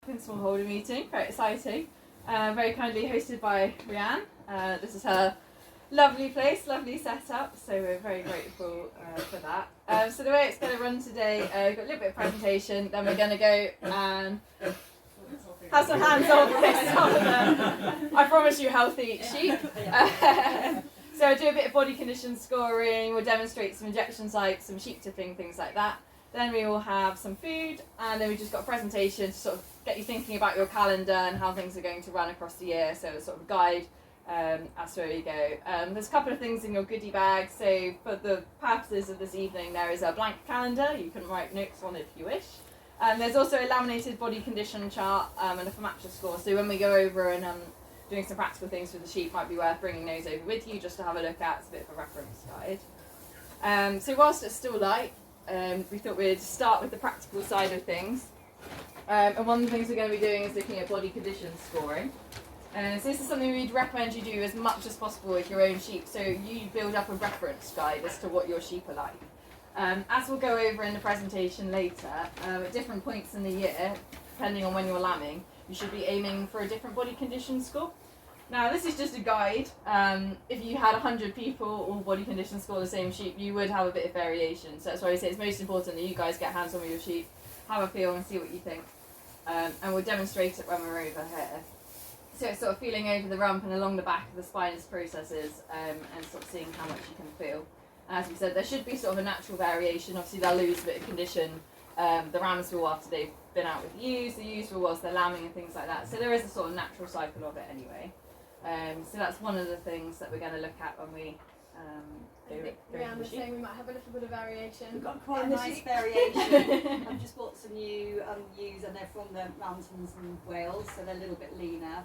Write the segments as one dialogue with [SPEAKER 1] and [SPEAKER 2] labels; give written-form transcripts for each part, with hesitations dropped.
[SPEAKER 1] In smallholder meeting, very exciting. Very kindly hosted by Rianne. This is her lovely place, lovely setup, so we're very grateful for that. So the way it's going to run today, we've got a little bit of presentation, then we're going to go and have some hands-on with I promise you healthy sheep. So I'll do a bit of body condition scoring, we'll demonstrate some injection sites, some sheep tipping, things like that. Then we will have some food, and then we've just got a presentation to sort of get you thinking about your calendar and how things are going to run across the year, so it's sort of a guide as to where you go. There's a couple of things in your goodie bag, so for the purposes of this evening there is a blank calendar, you can write notes on if you wish. There's also a laminated body condition chart and a FMLH score, so when we go over and doing some practical things with the sheep, might be worth bringing those over with you just to have a look at. It's a bit of a reference guide. So whilst it's still light, we thought we'd start with the practical side of things. And one of the things we're going to be doing is looking at body condition scoring. So this is something we'd recommend you do as much as possible with your own sheep, so you build up a reference guide as to what your sheep are like. As we'll go over in the presentation later, at different points in the year, depending on when you're lambing, you should be aiming for a different body condition score. Now this is just a guide. If you had 100 people all body condition score the same sheep, you would have a bit of variation. So that's why I say it's most important that you guys get hands on with your sheep, have a feel and see what you think. And we'll demonstrate it when we're over here. So it's sort of feeling over the rump and along the back of the spinous processes and sort of seeing how much you can feel. As we said, there should be sort of a natural variation. Obviously they'll lose a bit of condition. The rams will after they've been out with the ewes will whilst they're lambing and things like that. So there is a sort of natural cycle of it anyway. So that's one of the things that we're going to look at when we go
[SPEAKER 2] Rianne was saying we might have a little bit of variation.
[SPEAKER 3] We've got quite a nice variation. I've just bought some new ewes and they're from the mountains in Wales, so they're a little bit leaner.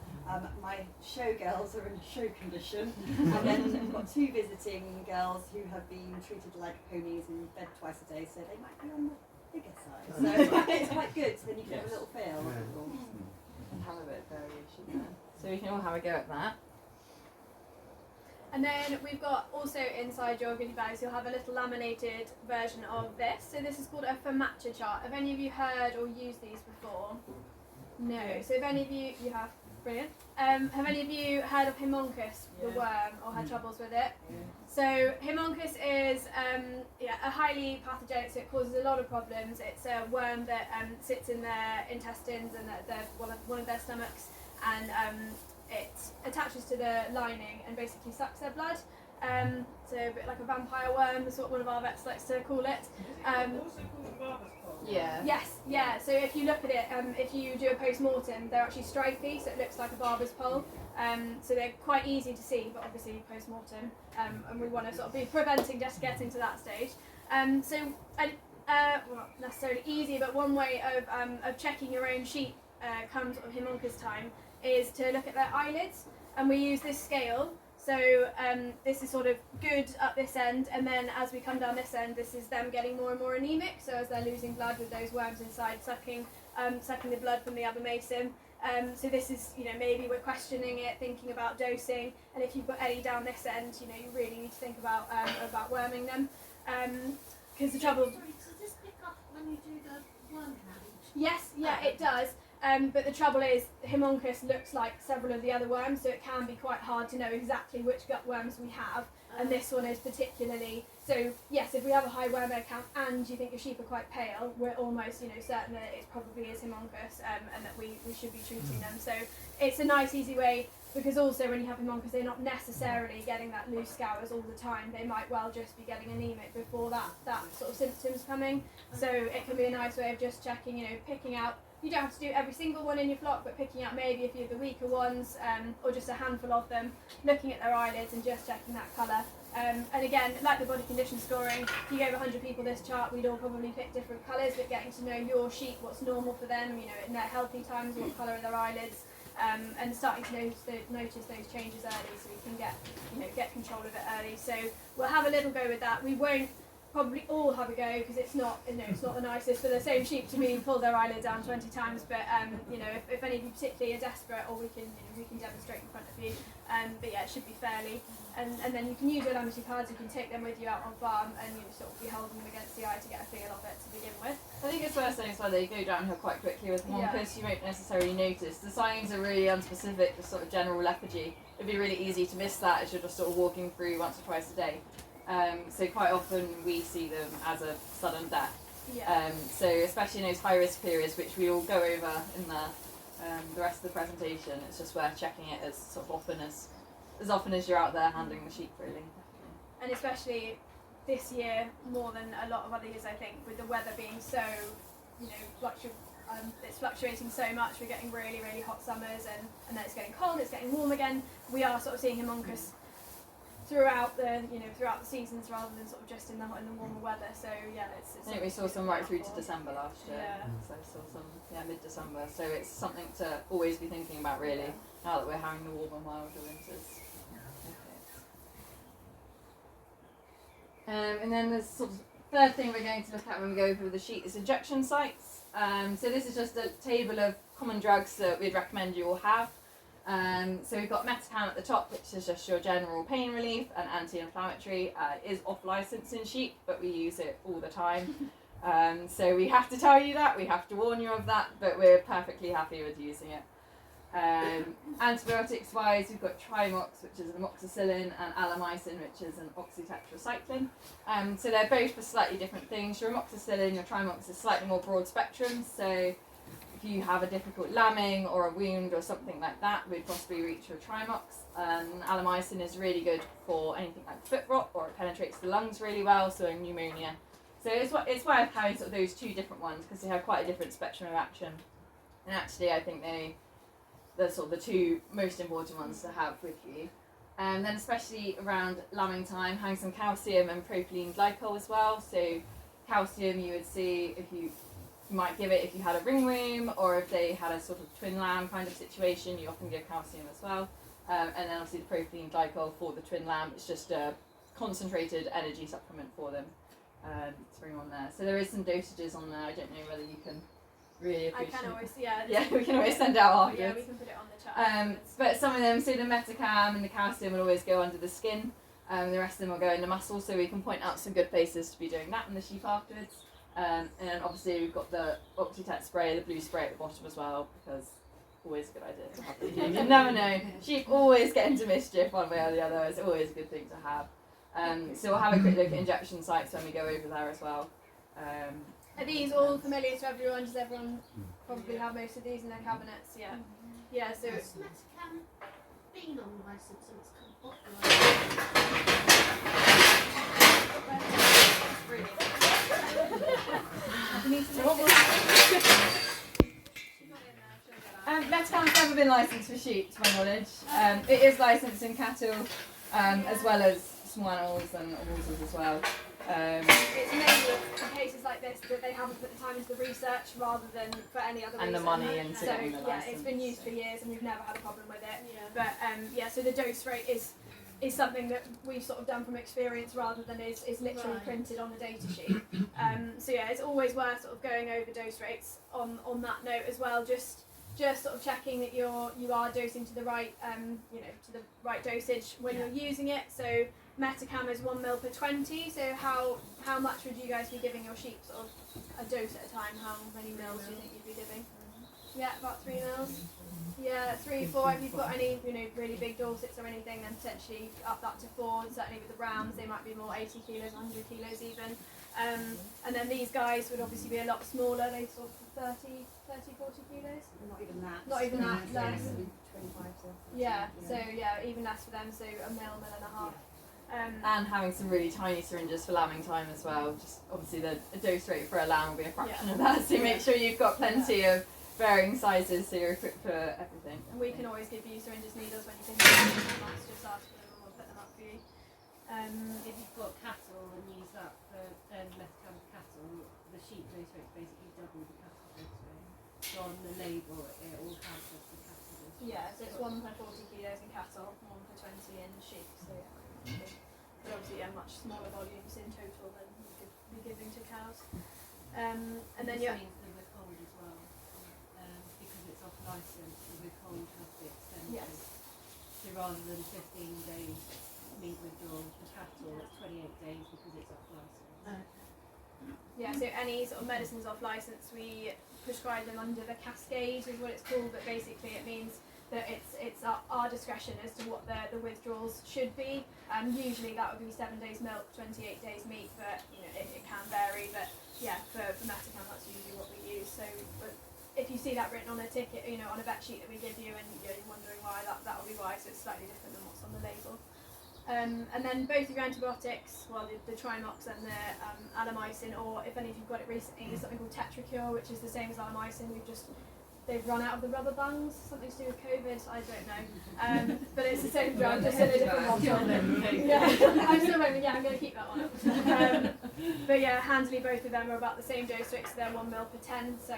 [SPEAKER 3] My show girls are in show condition, and then we've got two visiting girls who have been treated like ponies and fed twice a day, so they might be on the bigger side. So it's quite good, so then you can have a little feel.
[SPEAKER 1] And have a bit of variation there. So we can all have a go at that.
[SPEAKER 2] And then we've got also inside your goodie bags, you'll have a little laminated version of this. So this is called a FMLH chart. Have any of you heard or used these before? No. So if any of you have, brilliant. Have any of you heard of Haemonchus, the worm, or had troubles with it? Yeah. So Haemonchus is a highly pathogenic, so it causes a lot of problems. It's a worm that sits in their intestines and one of their stomachs, and it attaches to the lining and basically sucks their blood. So a bit like a vampire worm is what one of our vets likes to call it.
[SPEAKER 4] Also called barber's pole.
[SPEAKER 1] Yeah.
[SPEAKER 2] Yes, yeah. So if you look at it, if you do a post-mortem, they're actually stripy, so it looks like a barber's pole. So they're quite easy to see, but obviously post-mortem, and we want to sort of be preventing just getting to that stage. Well, not necessarily easy, but one way of checking your own sheep come sort of Haemonchus time is to look at their eyelids, and we use this scale. So this is sort of good up this end, and then as we come down this end, this is them getting more and more anemic, so as they're losing blood with those worms inside sucking the blood from the abomasum. So this is, maybe we're questioning it, thinking about dosing, and if you've got any down this end, you really need to think about worming them. Because the trouble...
[SPEAKER 5] Sorry, does this pick up when you do the worm count?
[SPEAKER 2] Yes, yeah, it does. But the trouble is, Haemonchus looks like several of the other worms, so it can be quite hard to know exactly which gut worms we have, and this one is particularly. So yes, if we have a high worm egg count and you think your sheep are quite pale, we're almost certain that it probably is Haemonchus, and that we should be treating them. So it's a nice easy way, because also when you have Haemonchus, they're not necessarily getting that loose scours all the time. They might well just be getting anemic before that sort of symptoms coming. So it can be a nice way of just checking, picking out. You don't have to do every single one in your flock, but picking out maybe a few of the weaker ones, or just a handful of them, looking at their eyelids and just checking that colour. And again, like the body condition scoring, if you gave 100 people this chart, we'd all probably pick different colours, but getting to know your sheep, what's normal for them, in their healthy times, what colour are their eyelids, and starting to notice those changes early, so we can get control of it early. So we'll have a little go with that. We won't probably all have a go, because it's not the nicest for the same sheep to be pull their eyelid down 20 times, but if any of you particularly are desperate, or we can demonstrate in front of you, but yeah, it should be fairly, and then you can use your lamity cards, you can take them with you out on farm, and sort of be holding them against the eye to get a feel of it to begin with.
[SPEAKER 1] I think think it's worth saying as well, they go downhill quite quickly with homuncus. You won't necessarily notice. The signs are really unspecific, just sort of general lethargy. It'd be really easy to miss that as you're just sort of walking through once or twice a day. So quite often we see them as a sudden death.
[SPEAKER 2] Yeah.
[SPEAKER 1] So especially in those high risk periods, which we will go over in the rest of the presentation, it's just worth checking it as sort of often as you're out there handling the sheep, really.
[SPEAKER 2] And especially this year, more than a lot of other years, I think, with the weather being so, it's fluctuating so much. We're getting really, really hot summers, and then it's getting cold, it's getting warm again. We are sort of seeing homuncus throughout the seasons rather than sort of just in the warmer weather. So yeah, it's
[SPEAKER 1] I think we saw some right through to December last year.
[SPEAKER 2] Yeah.
[SPEAKER 1] So I saw some mid-December. So it's something to always be thinking about, really, now that we're having the warmer, milder winters. And then the sort of third thing we're going to look at when we go over the sheet is injection sites. So this is just a table of common drugs that we'd recommend you all have. So we've got Metacam at the top, which is just your general pain relief and anti-inflammatory. It is off licence in sheep, but we use it all the time. So we have to tell you that, we have to warn you of that, but we're perfectly happy with using it. Antibiotics wise, we've got Trimox, which is an amoxicillin, and Alamycin, which is an oxytetracycline. So they're both for slightly different things. Your amoxicillin, your Trimox is slightly more broad spectrum, so if you have a difficult lambing or a wound or something like that, we'd possibly reach for Trimox. Alamycin is really good for anything like foot rot, or it penetrates the lungs really well, so pneumonia. So it's worth having sort of those two different ones because they have quite a different spectrum of action. And actually, I think they're sort of the two most important ones to have with you. And then especially around lambing time, having some calcium and propylene glycol as well. So calcium you would see if you might give it if you had a ringworm, or if they had a sort of twin lamb kind of situation, you often give calcium as well. And then obviously the propylene glycol for the twin lamb, it's just a concentrated energy supplement for them to bring on there. So there is some dosages on there. I don't know whether you can really appreciate.
[SPEAKER 2] I can always,
[SPEAKER 1] we can always send out afterwards.
[SPEAKER 2] Yeah, we can put it on the chat afterwards.
[SPEAKER 1] But some of them, so the Metacam and the calcium will always go under the skin. The rest of them will go in the muscle, so we can point out some good places to be doing that in the sheep afterwards. And then obviously we've got the Oxytet spray, the blue spray at the bottom as well, because always a good idea to have the You never know. Sheep always get into mischief one way or the other. It's always a good thing to have. So we'll have a quick look at injection sites when we go over there as well.
[SPEAKER 2] Are these all familiar to everyone? Does everyone probably have most of these in their cabinets? Yeah. Yeah, so
[SPEAKER 5] Has Metacam been on licence and it's come off
[SPEAKER 1] Metacam's never been licensed for sheep, to my knowledge. It is licensed in cattle, as well as small animals and horses as well.
[SPEAKER 2] it's mainly in cases like this that they haven't put the time into the research rather than for any other reason.
[SPEAKER 1] And the money into
[SPEAKER 2] So
[SPEAKER 1] getting the
[SPEAKER 2] yeah,
[SPEAKER 1] license.
[SPEAKER 2] it's been used for years and we've never had a problem with it.
[SPEAKER 5] Yeah.
[SPEAKER 2] But so the dose rate is something that we've sort of done from experience rather than is literally
[SPEAKER 5] Right.
[SPEAKER 2] printed on the data sheet. So yeah, it's always worth sort of going over dose rates on that note as well. Just sort of checking that you are dosing to the right to the right dosage when you're using it. So Metacam is 1 ml per 20. So how much would you guys be giving your sheep sort of a dose at a time? How many mils do you think you'd be giving? Yeah, about 3 mils. Yeah, 3, 4. If you've got any really big Dorsets or anything, then potentially up that to 4. Certainly with the Rams, they might be more 80 kilos, 100 kilos even. And then these guys would obviously be a lot smaller. They sort of 30, 40 kilos.
[SPEAKER 3] Not even that.
[SPEAKER 2] Not even that, less.
[SPEAKER 3] 25 to 30.
[SPEAKER 2] Yeah, so yeah, even less for them. So a mil and a half.
[SPEAKER 1] And having some really tiny syringes for lambing time as well. Just obviously the dose rate for a lamb will be a fraction of that, so make sure you've got plenty of varying sizes so you're equipped for everything.
[SPEAKER 2] And we can always give you syringes, needles when you can use them. Just ask for them and we'll put them up for you.
[SPEAKER 6] If you've got cattle and use that for Metacam cattle, the sheep dose rate basically double the cattle dose rate. So on the label it all has just the cattle dose rate.
[SPEAKER 2] Yeah, so it's 1 per 40 kilos in cattle, 1 per 20 in sheep. So yeah, but obviously much smaller volumes in total than you could be giving to cows. And then
[SPEAKER 6] this
[SPEAKER 2] you
[SPEAKER 6] means the withhold as well, because it's off licence. The withhold has to be extended.
[SPEAKER 2] Yes.
[SPEAKER 6] So rather than 15 days meat withdrawal for cattle, it's 28 days because it's off licence.
[SPEAKER 2] Yeah, so any sort of medicines off license, we prescribe them under the cascade is what it's called, but basically it means that it's our discretion as to what the withdrawals should be. Usually that would be 7 days milk, 28 days meat, but you know it can vary. But yeah, for Metacam that's usually what we use. So but if you see that written on a ticket, you know, on a vet sheet that we give you, and you're wondering why, that'll be why. So it's slightly different than what's on the label. And then both of your antibiotics, well, the Trimox and the Alamycin, or if any of you've got it recently, there's something called Tetracure, which is the same as Alamycin. They've run out of the rubber bungs, something to do with COVID, I don't know. But it's the same drug, just in a different bottle. Yeah, I'm still waiting, yeah, I'm going to keep that one. But yeah, handily both of them are about the same dose rate, so they're 1 ml per 10, so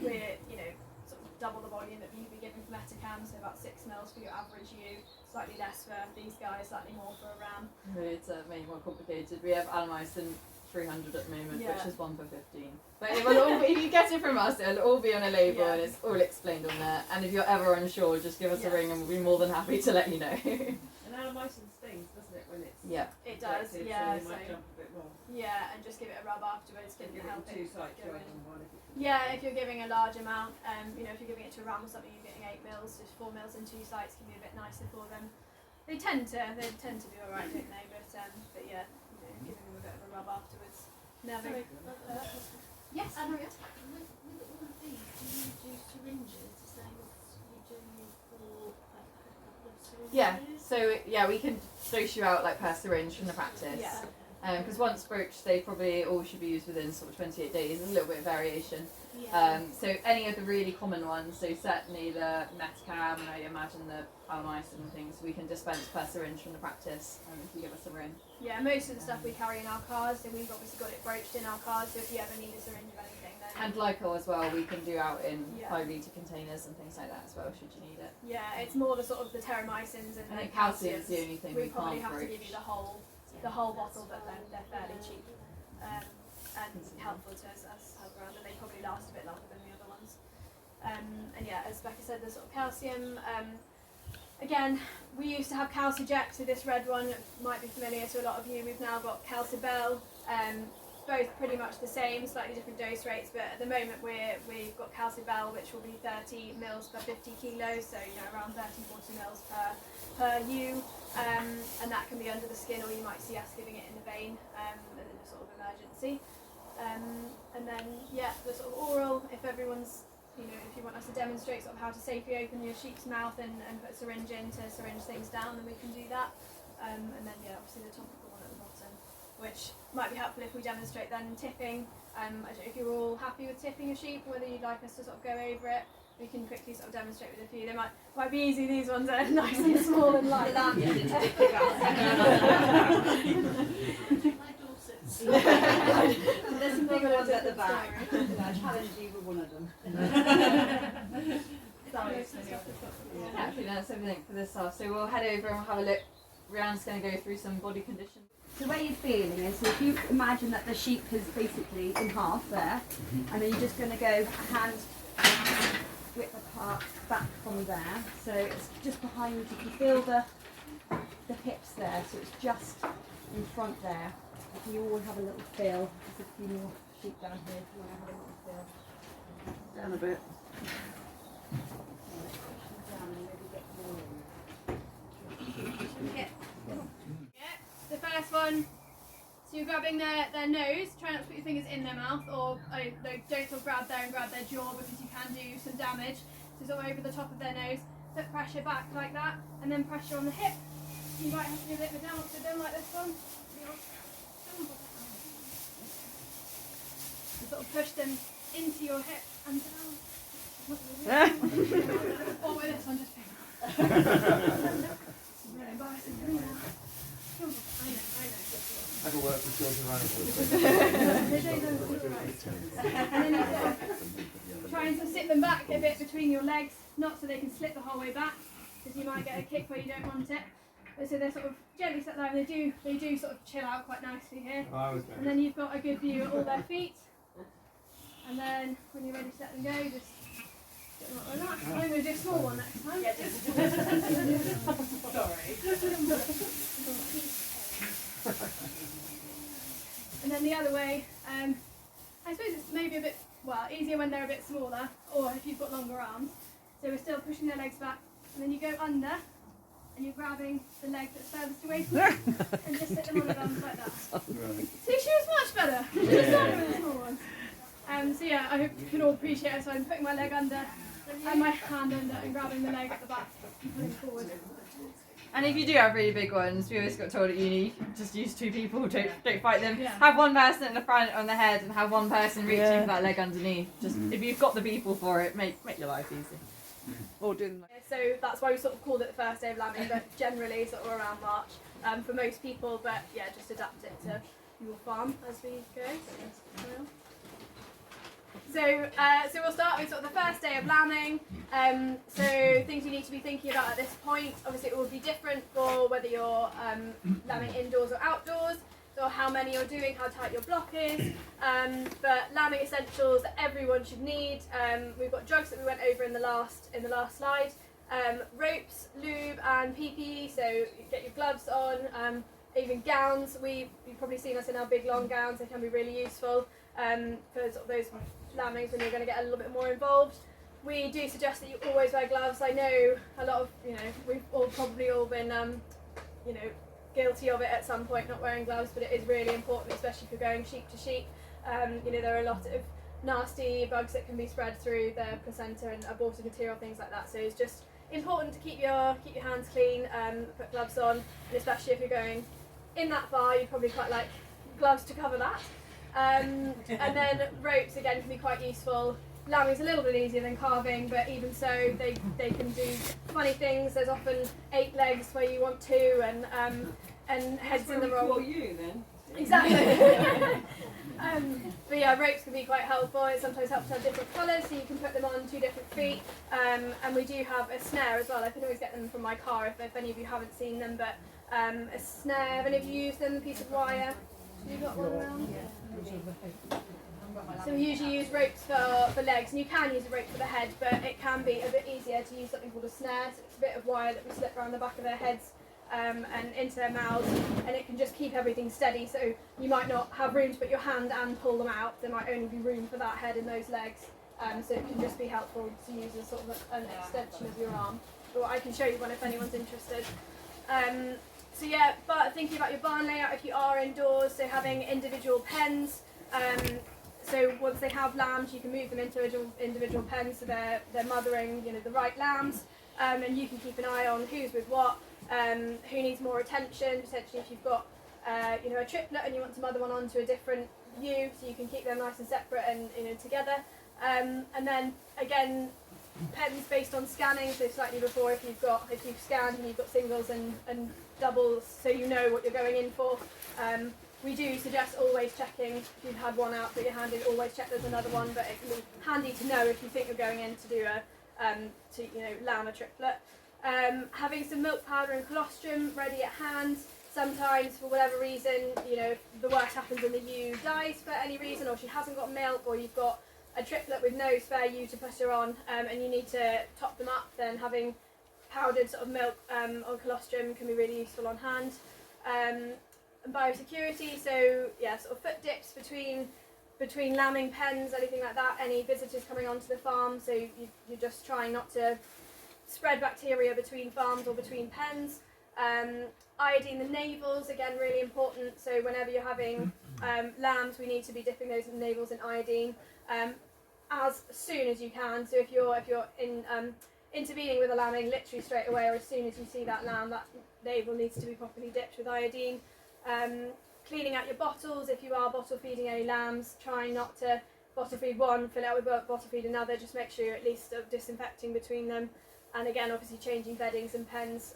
[SPEAKER 2] we're, you know, sort of double the volume that you'd be giving for Metacam, so about 6 ml for your average ewe, slightly less for these guys, slightly more for a ram.
[SPEAKER 1] It's made more complicated. We have Alamycin 300 at the moment,
[SPEAKER 2] Yeah.
[SPEAKER 1] which is 1 for 15. But it will all, if you get it from us, it'll all be on a label and it's all explained on there. And if you're ever unsure, just give us a ring and we'll be more than happy to let you know.
[SPEAKER 6] And Alamycin stings, doesn't it, when it's
[SPEAKER 2] It does,
[SPEAKER 6] infected,
[SPEAKER 2] yeah.
[SPEAKER 6] So you might jump a bit more.
[SPEAKER 2] Yeah, and just give it a rub afterwards, give it
[SPEAKER 6] Give
[SPEAKER 2] help
[SPEAKER 6] it 2
[SPEAKER 2] it
[SPEAKER 6] sites
[SPEAKER 2] go
[SPEAKER 6] rather
[SPEAKER 2] in.
[SPEAKER 6] than one.
[SPEAKER 2] Yeah, if you're giving a large amount, you know, if you're giving it to a ram or something, you're getting 8 mils, just 4 mils in 2 sites can be a bit nicer for them. They tend to do alright, don't they? But yeah, you know, giving them a bit of a rub afterwards. Never. Yes.
[SPEAKER 5] With all of these, do you do syringes the same as you do for like a couple of syringes?
[SPEAKER 1] Yeah, so yeah, we can dose you out like per syringe from the practice.
[SPEAKER 2] Yeah.
[SPEAKER 1] Because once broached, they probably all should be used within sort of 28 days. There's a little bit of variation.
[SPEAKER 5] Yeah.
[SPEAKER 1] So any of the really common ones, so certainly the Metacam, and I imagine the Alamycin and things, we can dispense per syringe from the practice if you give us a ring.
[SPEAKER 2] Yeah, most of the stuff we carry in our cars, so we've obviously got it broached in our cars, so if you ever need a syringe of anything then...
[SPEAKER 1] And glycol as well, we can do out in
[SPEAKER 2] Yeah.
[SPEAKER 1] 5 litre containers and things like that as well, should you need it.
[SPEAKER 2] Yeah, it's more the sort of the terramycins and
[SPEAKER 1] I think
[SPEAKER 2] the
[SPEAKER 1] calcium is the only thing we
[SPEAKER 2] probably
[SPEAKER 1] can't
[SPEAKER 2] have to
[SPEAKER 1] broach.
[SPEAKER 2] give you the whole bottle, but then they're fairly cheap and helpful to us help around, and they probably last a bit longer than the other ones. And yeah, as Becca said, the sort of calcium. Again, we used to have Calciject, so this red one might be familiar to a lot of you. We've now got Calcibel, both pretty much the same, slightly different dose rates, but at the moment we've got Calcibel, which will be 30 mils per 50 kilos, so you know around 30-40 mils per ewe, and that can be under the skin, or you might see us giving it in the vein as a sort of emergency. And then yeah, the sort of oral, if everyone's, you know, if you want us to demonstrate sort of how to safely open your sheep's mouth and put a syringe in to syringe things down, then we can do that. And then yeah, obviously the topical one at the bottom, which might be helpful if we demonstrate then tipping. I don't know if you're all happy with tipping a sheep, whether you'd like us to sort of go over it. We can quickly sort of demonstrate with a few. They might be easy, these ones are nice and small and light.
[SPEAKER 5] My Dorsets.
[SPEAKER 3] There's some big ones at the back. I challenge you with one of them.
[SPEAKER 1] Yeah, actually that's everything for this half. So we'll head over and we'll have a look. Rianne's going to go through some body conditions.
[SPEAKER 7] The way you're feeling is, so if you imagine that the sheep is basically in half there, and then you're just going to go hand width apart back from there. So it's just behind, you can feel the hips there, so it's just in front there. If you all have a little feel, there's a few more sheep down here if you want to have a little feel.
[SPEAKER 3] Down a bit.
[SPEAKER 7] Down and maybe get more in.
[SPEAKER 2] Yeah. The first one, so you're grabbing their nose, try not to put your fingers in their mouth, or don't sort of grab there and grab their jaw, because you can do some damage. So sort of over the top of their nose, put pressure back like that, and then pressure on the hip. You might have to do a bit of a downward to them like this one. And sort of push them into your hip and down. Or with this one, just pick up. Really embarrassing for me now. I know.
[SPEAKER 8] Never worked with children
[SPEAKER 2] And then you sort of try and sort of sit them back a bit between your legs, not so they can slip the whole way back, because you might get a kick where you don't want it. But so they're sort of gently set down. They do sort of chill out quite nicely here. And then you've got a good view of all their feet. And then when you're ready to let them go, just get them up like that. I'm going to do a small one next time. And then the other way, I suppose it's maybe a bit, easier when they're a bit smaller, or if you've got longer arms. So we're still pushing their legs back, and then you go under, and you're grabbing the leg that's furthest away from you, and just sit them on the bums like that.
[SPEAKER 8] Right.
[SPEAKER 2] See, she was much better. She was started with the small ones. So yeah, I hope you can all appreciate it. So I'm putting my leg under, and my hand under, and grabbing the leg at the back, and pulling forward.
[SPEAKER 1] And if you do have really big ones, we always got told at uni, just use 2 people, don't fight them.
[SPEAKER 2] Yeah.
[SPEAKER 1] Have one person at the front on the head and have one person reaching
[SPEAKER 9] Yeah.
[SPEAKER 1] for that leg underneath. Just if you've got the people for it, make your life easy.
[SPEAKER 9] Or doing
[SPEAKER 2] So that's why we sort of called it the first day of lambing, but generally sort of around March for most people. But yeah, just adapt it to your farm as we go. So we'll start with sort of the first day of lambing. So things you need to be thinking about at this point. Obviously, it will be different for whether you're lambing indoors or outdoors. So how many you're doing, how tight your block is. But lambing essentials that everyone should need. We've got drugs that we went over in the last slide. Ropes, lube, and PPE. So get your gloves on. Even gowns. You've probably seen us in our big long gowns. They can be really useful for sort of those lambings when you're going to get a little bit more involved. We do suggest that you always wear gloves. I know a lot of, we've probably all been, guilty of it at some point, not wearing gloves, but it is really important, especially if you're going sheep to sheep. There are a lot of nasty bugs that can be spread through the placenta and aborted material, things like that. So it's just important to keep your hands clean, put gloves on, and especially if you're going in that far, you'd probably quite like gloves to cover that. And then ropes again can be quite useful. Lambing's a little bit easier than carving, but even so, they can do funny things. There's often 8 legs where you want 2, and heads in the wrong.
[SPEAKER 3] Call you then.
[SPEAKER 2] Exactly. But yeah, ropes can be quite helpful. It sometimes helps to have different colours, so you can put them on 2 different feet. And we do have a snare as well. I can always get them from my car if any of you haven't seen them. But a snare. Have any of you used them? A piece of wire. Have you got one around? So we usually use ropes for legs, and you can use a rope for the head, but it can be a bit easier to use something called a snare. So it's a bit of wire that we slip around the back of their heads and into their mouths, and it can just keep everything steady. So you might not have room to put your hand and pull them out. There might only be room for that head and those legs. So it can just be helpful to use as sort of an extension of your arm. But I can show you one if anyone's interested. So yeah, but thinking about your barn layout if you are indoors, so having individual pens. So once they have lambs, you can move them into individual pens, so they're mothering, the right lambs, and you can keep an eye on who's with what, who needs more attention. Potentially, if you've got, a triplet and you want to mother one onto a different ewe, so you can keep them nice and separate and together. And then again, pens based on scanning. So slightly before, if you've scanned and you've got singles and doubles, so you know what you're going in for. We do suggest always checking if you've had one out, put your hand in, always check there's another one, but it can be handy to know if you think you're going in to do lamb a triplet. Having some milk powder and colostrum ready at hand. Sometimes, for whatever reason, if the worst happens and the ewe dies for any reason, or she hasn't got milk, or you've got a triplet with no spare ewe to put her on, and you need to top them up, then having powdered sort of milk or colostrum can be really useful on hand. And biosecurity, so yeah, sort of foot dips between lambing pens, anything like that, any visitors coming onto the farm, so you're just trying not to spread bacteria between farms or between pens. Iodine the navels, again really important, so whenever you're having lambs, we need to be dipping those navels in iodine as soon as you can. So if you're intervening with a lambing literally straight away, or as soon as you see that lamb, that navel needs to be properly dipped with iodine. Cleaning out your bottles if you are bottle feeding any lambs. Trying not to bottle feed one, fill it out with bottle feed another. Just make sure you're at least disinfecting between them. And again, obviously changing beddings and pens.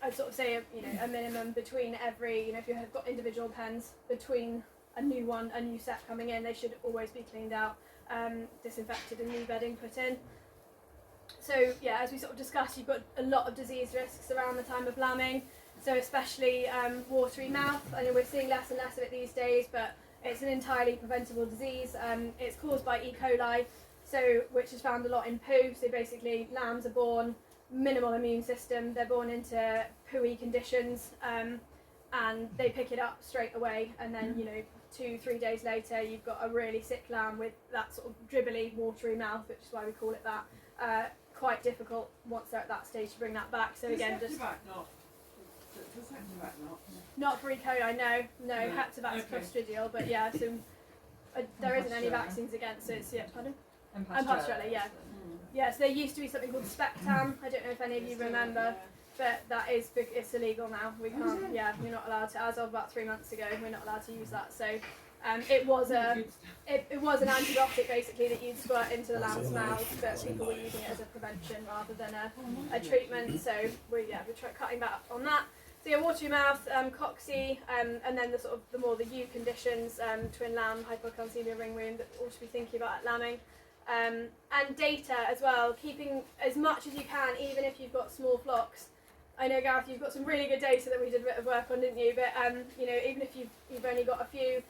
[SPEAKER 2] I'd sort of say a minimum between every, if you have got individual pens, between a new set coming in, they should always be cleaned out, disinfected, and new bedding put in. So yeah, as we sort of discussed, you've got a lot of disease risks around the time of lambing. So especially watery mouth. I know we're seeing less and less of it these days, but it's an entirely preventable disease. It's caused by E. coli, which is found a lot in poo. So basically, lambs are born minimal immune system. They're born into pooey conditions. and they pick it up straight away, and then 2-3 days later you've got a really sick lamb with that sort of dribbly, watery mouth, which is why we call it that. Quite difficult once they're at that stage to bring that back. So again, just not for E. coli, no, Heptibacter clostridial, but yeah, so there isn't any vaccines against it. So yeah, pardon? And Pasteurella, yeah. Yeah, so there used to be something called Spectam. I don't know if any of you remember, but it's illegal now. We can't. Yeah, we're not allowed to. As of about 3 months ago, we're not allowed to use that. So it was an antibiotic basically that you'd squirt into the lamb's mouth, but people were using it as a prevention rather than a treatment. So we're cutting back on that. So yeah, watery mouth, coxy, and then the more the U conditions, twin lamb, hypocalcemia, ring wound, that all should be thinking about at lambing. And data as well, keeping as much as you can, even if you've got small flocks. I know, Gareth, you've got some really good data that we did a bit of work on, didn't you? But even if you've only got a few,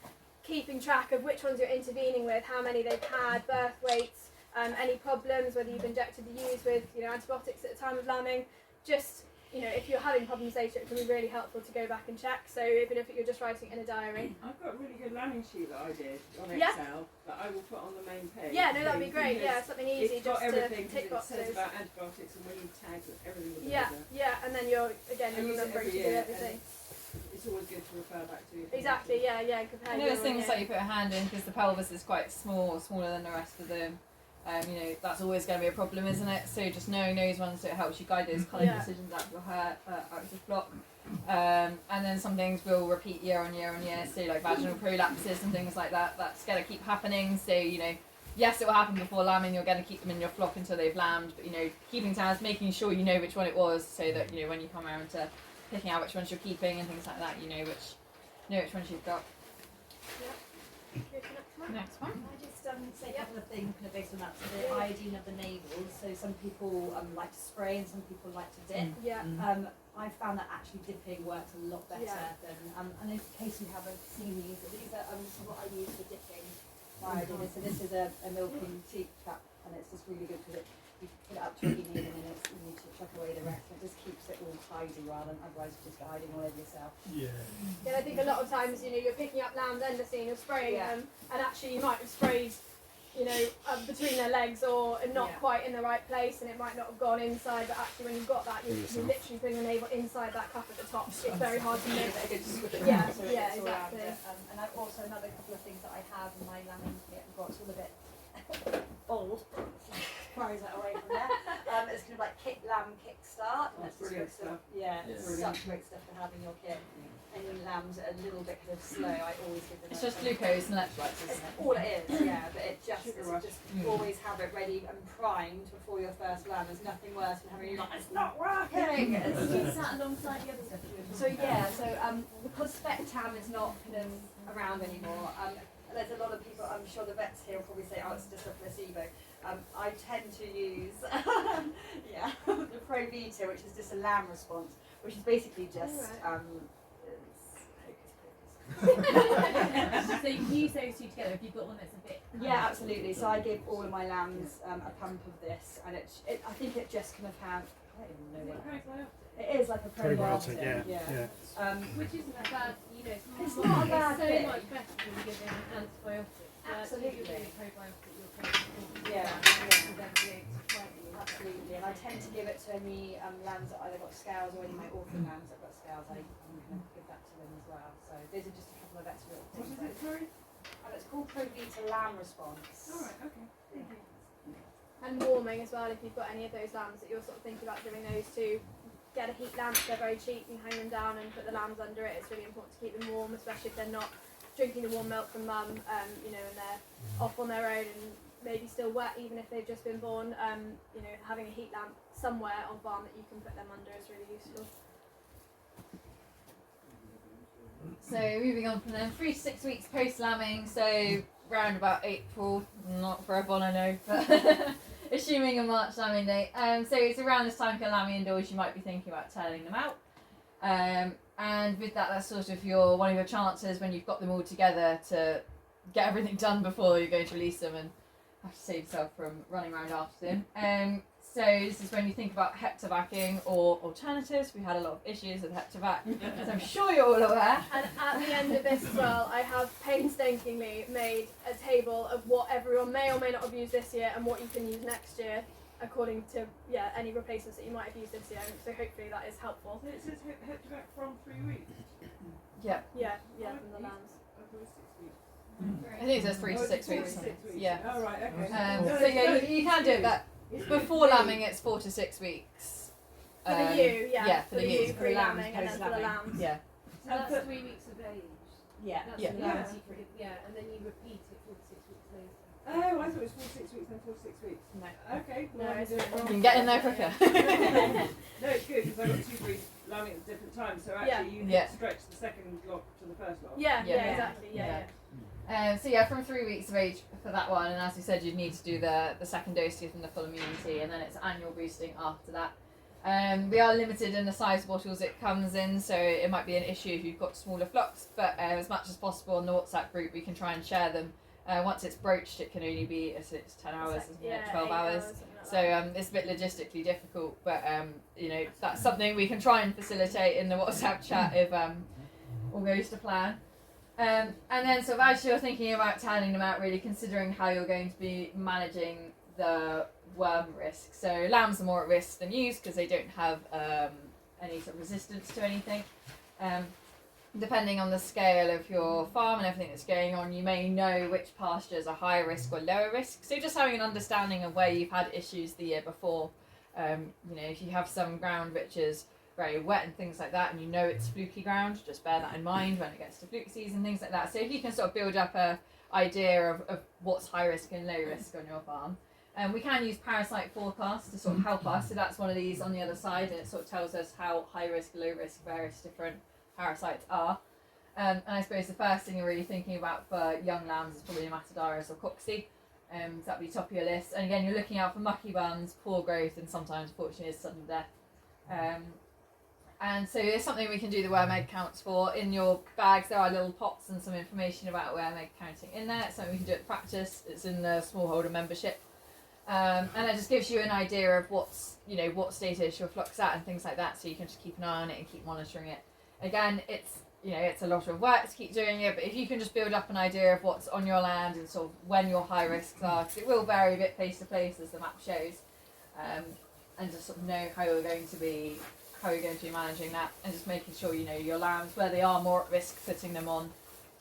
[SPEAKER 2] keeping track of which ones you're intervening with, how many they've had, birth weights, any problems, whether you've injected the ewes with antibiotics at the time of lambing, just if you're having problems later, it can be really helpful to go back and check. So even if you're just writing it in a diary.
[SPEAKER 4] I've got a really good lambing sheet that I did on Excel that I will put on the main page.
[SPEAKER 2] Yeah, no, that'd be great. Yeah, something easy
[SPEAKER 4] it's got
[SPEAKER 2] just
[SPEAKER 4] everything,
[SPEAKER 2] to tick boxes.
[SPEAKER 4] It says about antibiotics and when you tag everything.
[SPEAKER 2] Yeah, and then you're remembering to do everything.
[SPEAKER 4] It's always good to refer back to.
[SPEAKER 2] Exactly. Yeah. Compare.
[SPEAKER 1] I know there's things like you put a hand in because the pelvis is quite smaller than the rest of them. That's always going to be a problem, isn't it? So just knowing those ones, so it helps you guide those kind of decisions out of your out of your flock. And then some things will repeat year on year on year. So like vaginal prolapses and things like that. That's going to keep happening. So yes, it will happen before lambing. You're going to keep them in your flock until they've lambed. But keeping tabs, making sure you know which one it was, so that when you come around to picking out which ones you're keeping and things like that, which ones you've got. Next one.
[SPEAKER 3] Can I just say a couple of things kind of based on that? So the iodine of the navels. So some people like to spray and some people like to dip.
[SPEAKER 2] Yeah.
[SPEAKER 3] I found that actually dipping works a lot better than. And in case you haven't seen these are what I use for dipping my iodine. So this is a milking teat trap, and it's just really good because you put it up to what you need, and then you need to chuck away the rest. It just keeps it all tidy rather than otherwise you just get hiding all over yourself.
[SPEAKER 2] Yeah, I think a lot of times you're picking up lambs endlessly and you're spraying them, and actually you might have sprayed between their legs or not quite in the right place, and it might not have gone inside. But actually, when you've got that, you're literally putting the navel inside that cup at the top. It's very hard to miss. Yeah, exactly.
[SPEAKER 3] And I've also another couple of things that I have in my lambing kit. I've got it's all a bit old. Throws that away from there. It's kind of like lamb kickstart.
[SPEAKER 4] That's brilliant stuff.
[SPEAKER 3] Yeah, it's such great stuff to have in your kit. Any lambs that are a little bit kind of slow, I always give them.
[SPEAKER 1] It's just glucose and electrolytes, isn't it?
[SPEAKER 3] All it is, yeah. But it just always have it ready and primed before your first lamb. There's nothing worse than having you like it's not working.
[SPEAKER 7] Is that alongside the other stuff you were talking about?
[SPEAKER 3] Because Spectam is not kind of around anymore. There's a lot of people. I'm sure the vets here will probably say, "Oh, it's just a placebo." I tend to use the Pro Vita, which is just a lamb response, which is basically just
[SPEAKER 7] So you use those two together if you've got one that's a bit.
[SPEAKER 3] Yeah, absolutely. So I give all of my lambs a pump of this, and I think it just kind of have. I don't even know what it is like a probiotic.
[SPEAKER 6] Which isn't a bad,
[SPEAKER 3] it's not a bad
[SPEAKER 6] so
[SPEAKER 3] thing.
[SPEAKER 6] much better than giving antibiotics.
[SPEAKER 3] Absolutely. Absolutely. And I tend to give it to any lambs that either got scales or any of my orphan lambs that got scales. I kind of give that to them as well. So those are just a couple of extra little things.
[SPEAKER 4] What is it, sorry?
[SPEAKER 3] It's called Pro Vita Lamb Response.
[SPEAKER 4] Alright, okay.
[SPEAKER 2] And warming as well. If you've got any of those lambs that you're sort of thinking about doing those to get a heat lamp. They're very cheap. You can hang them down and put the lambs under it. It's really important to keep them warm, especially if they're not drinking the warm milk from mum. And they're off on their own and maybe still wet, even if they've just been born. Having a heat lamp somewhere on farm that you can put them under is really useful.
[SPEAKER 1] So moving on from then, 3 to 6 weeks post lambing, so round about April, not for everyone I know, but assuming a March lambing date. So it's around this time for lambing indoors you might be thinking about turning them out. And with that's sort of one of your chances when you've got them all together to get everything done before you're going to release them and have to save yourself from running around after them. So this is when you think about heptavacking or alternatives. We had a lot of issues with heptavac, as I'm sure you're all aware.
[SPEAKER 2] And at the end of this as well, I have painstakingly made a table of what everyone may or may not have used this year and what you can use next year, according to any replacements that you might have used this year. So hopefully that is helpful.
[SPEAKER 4] So it says hit back from 3 weeks.
[SPEAKER 1] Yeah.
[SPEAKER 2] Yeah, from the lambs.
[SPEAKER 4] I thought it was 6 weeks.
[SPEAKER 1] I think it says 3 to 6 weeks.
[SPEAKER 4] 6 weeks.
[SPEAKER 1] Yeah.
[SPEAKER 4] Oh, right, okay.
[SPEAKER 1] So yeah, you can do it, but before lambing it's 4 to 6 weeks.
[SPEAKER 2] For the ewe,
[SPEAKER 1] yeah, for the ewe.
[SPEAKER 2] ewe pre-lambing, and then for the lambs.
[SPEAKER 1] Yeah.
[SPEAKER 6] So that's 3 weeks of age.
[SPEAKER 5] Yeah.
[SPEAKER 6] That's
[SPEAKER 1] Yeah.
[SPEAKER 6] the lambs you can, and then you repeat it 4 to 6 weeks later.
[SPEAKER 4] Oh, I thought it was 4 to 6 weeks, then 4 to 6 weeks.
[SPEAKER 1] No.
[SPEAKER 4] Okay,
[SPEAKER 2] No,
[SPEAKER 4] well, I
[SPEAKER 2] it's
[SPEAKER 4] do it wrong.
[SPEAKER 1] You can get in there quicker.
[SPEAKER 4] No, it's good because I got 2 breeds lambing at different times, so actually you
[SPEAKER 1] Yeah.
[SPEAKER 4] can stretch the second lot to the first lot.
[SPEAKER 2] Yeah,
[SPEAKER 1] Yeah.
[SPEAKER 2] exactly. Yeah.
[SPEAKER 1] So yeah, from 3 weeks of age for that one, and as we said, you'd need to do the second dose to give them the full immunity, and then it's annual boosting after that. We are limited in the size bottles it comes in, so it might be an issue if you've got smaller flocks, but as much as possible on the WhatsApp group we can try and share them. Once it's broached it can only be, it's 10 hours, isn't it? 12 hours. So it's a bit logistically difficult, but that's something we can try and facilitate in the WhatsApp chat if all goes to plan. And then sort of as you're thinking about tanning them out, really considering how you're going to be managing the worm risk. So lambs are more at risk than ewes because they don't have any sort of resistance to anything. Depending on the scale of your farm and everything that's going on, you may know which pastures are higher risk or lower risk. So just having an understanding of where you've had issues the year before. If you have some ground which is very wet and things like that, and you know it's fluky ground, just bear that in mind when it gets to fluke season, things like that. So if you can sort of build up a idea of what's high risk and low risk on your farm. We can use parasite forecasts to sort of help us. So that's one of these on the other side, and it sort of tells us how high risk, low risk various different parasites are. And I suppose the first thing you're really thinking about for young lambs is probably Nematodaris or Coxy. So that'd be top of your list. And again, you're looking out for mucky buns, poor growth, and sometimes, unfortunately, sudden death. And so it's something we can do the worm egg counts for. In your bags there are little pots and some information about worm egg counting in there. It's something we can do at practice. It's in the smallholder membership. And it just gives you an idea of what status your flock's at and things like that, so you can just keep an eye on it and keep monitoring it. Again, it's a lot of work to keep doing it, but if you can just build up an idea of what's on your land and sort of when your high risks are, because it will vary a bit place to place as the map shows, and just sort of know how you're going to be managing that, and just making sure you know your lambs where they are more at risk, putting them on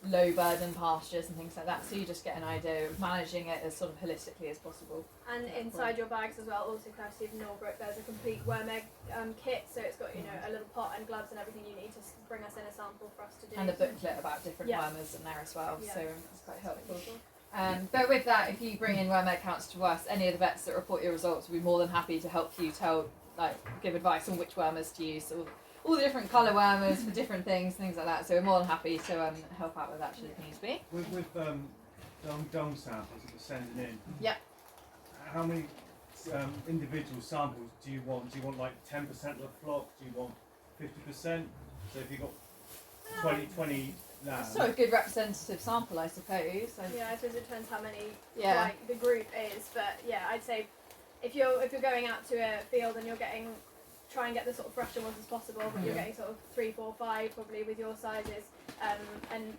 [SPEAKER 1] low burden pastures and things like that, so you just get an idea of managing it as sort of holistically as possible.
[SPEAKER 2] And inside your bags as well, also courtesy of Norbrooke, there's a complete worm egg kit, so it's got a little pot and gloves and everything you need to bring us in a sample for us to do.
[SPEAKER 1] And a booklet about different
[SPEAKER 2] Yeah.
[SPEAKER 1] wormers in there as well,
[SPEAKER 2] Yeah.
[SPEAKER 1] so it's quite helpful. But with that, if you bring in worm egg counts to us, any of the vets that report your results will be more than happy to help you give advice on which wormers to use. So all the different colour wormers for different things like that. So we're more than happy to help out with that should it needs be.
[SPEAKER 9] With dung samples that we're sending in.
[SPEAKER 1] Yeah.
[SPEAKER 9] How many individual samples do you want? Do you want like 10% of the flock? Do you want 50%? So if you've got 20 lambs.
[SPEAKER 1] So a good representative sample, I suppose.
[SPEAKER 2] Yeah, I suppose it depends how many
[SPEAKER 1] Yeah.
[SPEAKER 2] the group is, but yeah, I'd say if you're going out to a field and you're try and get the sort of fresher ones as possible, but you're getting sort of 3, 4, 5 probably with your sizes, and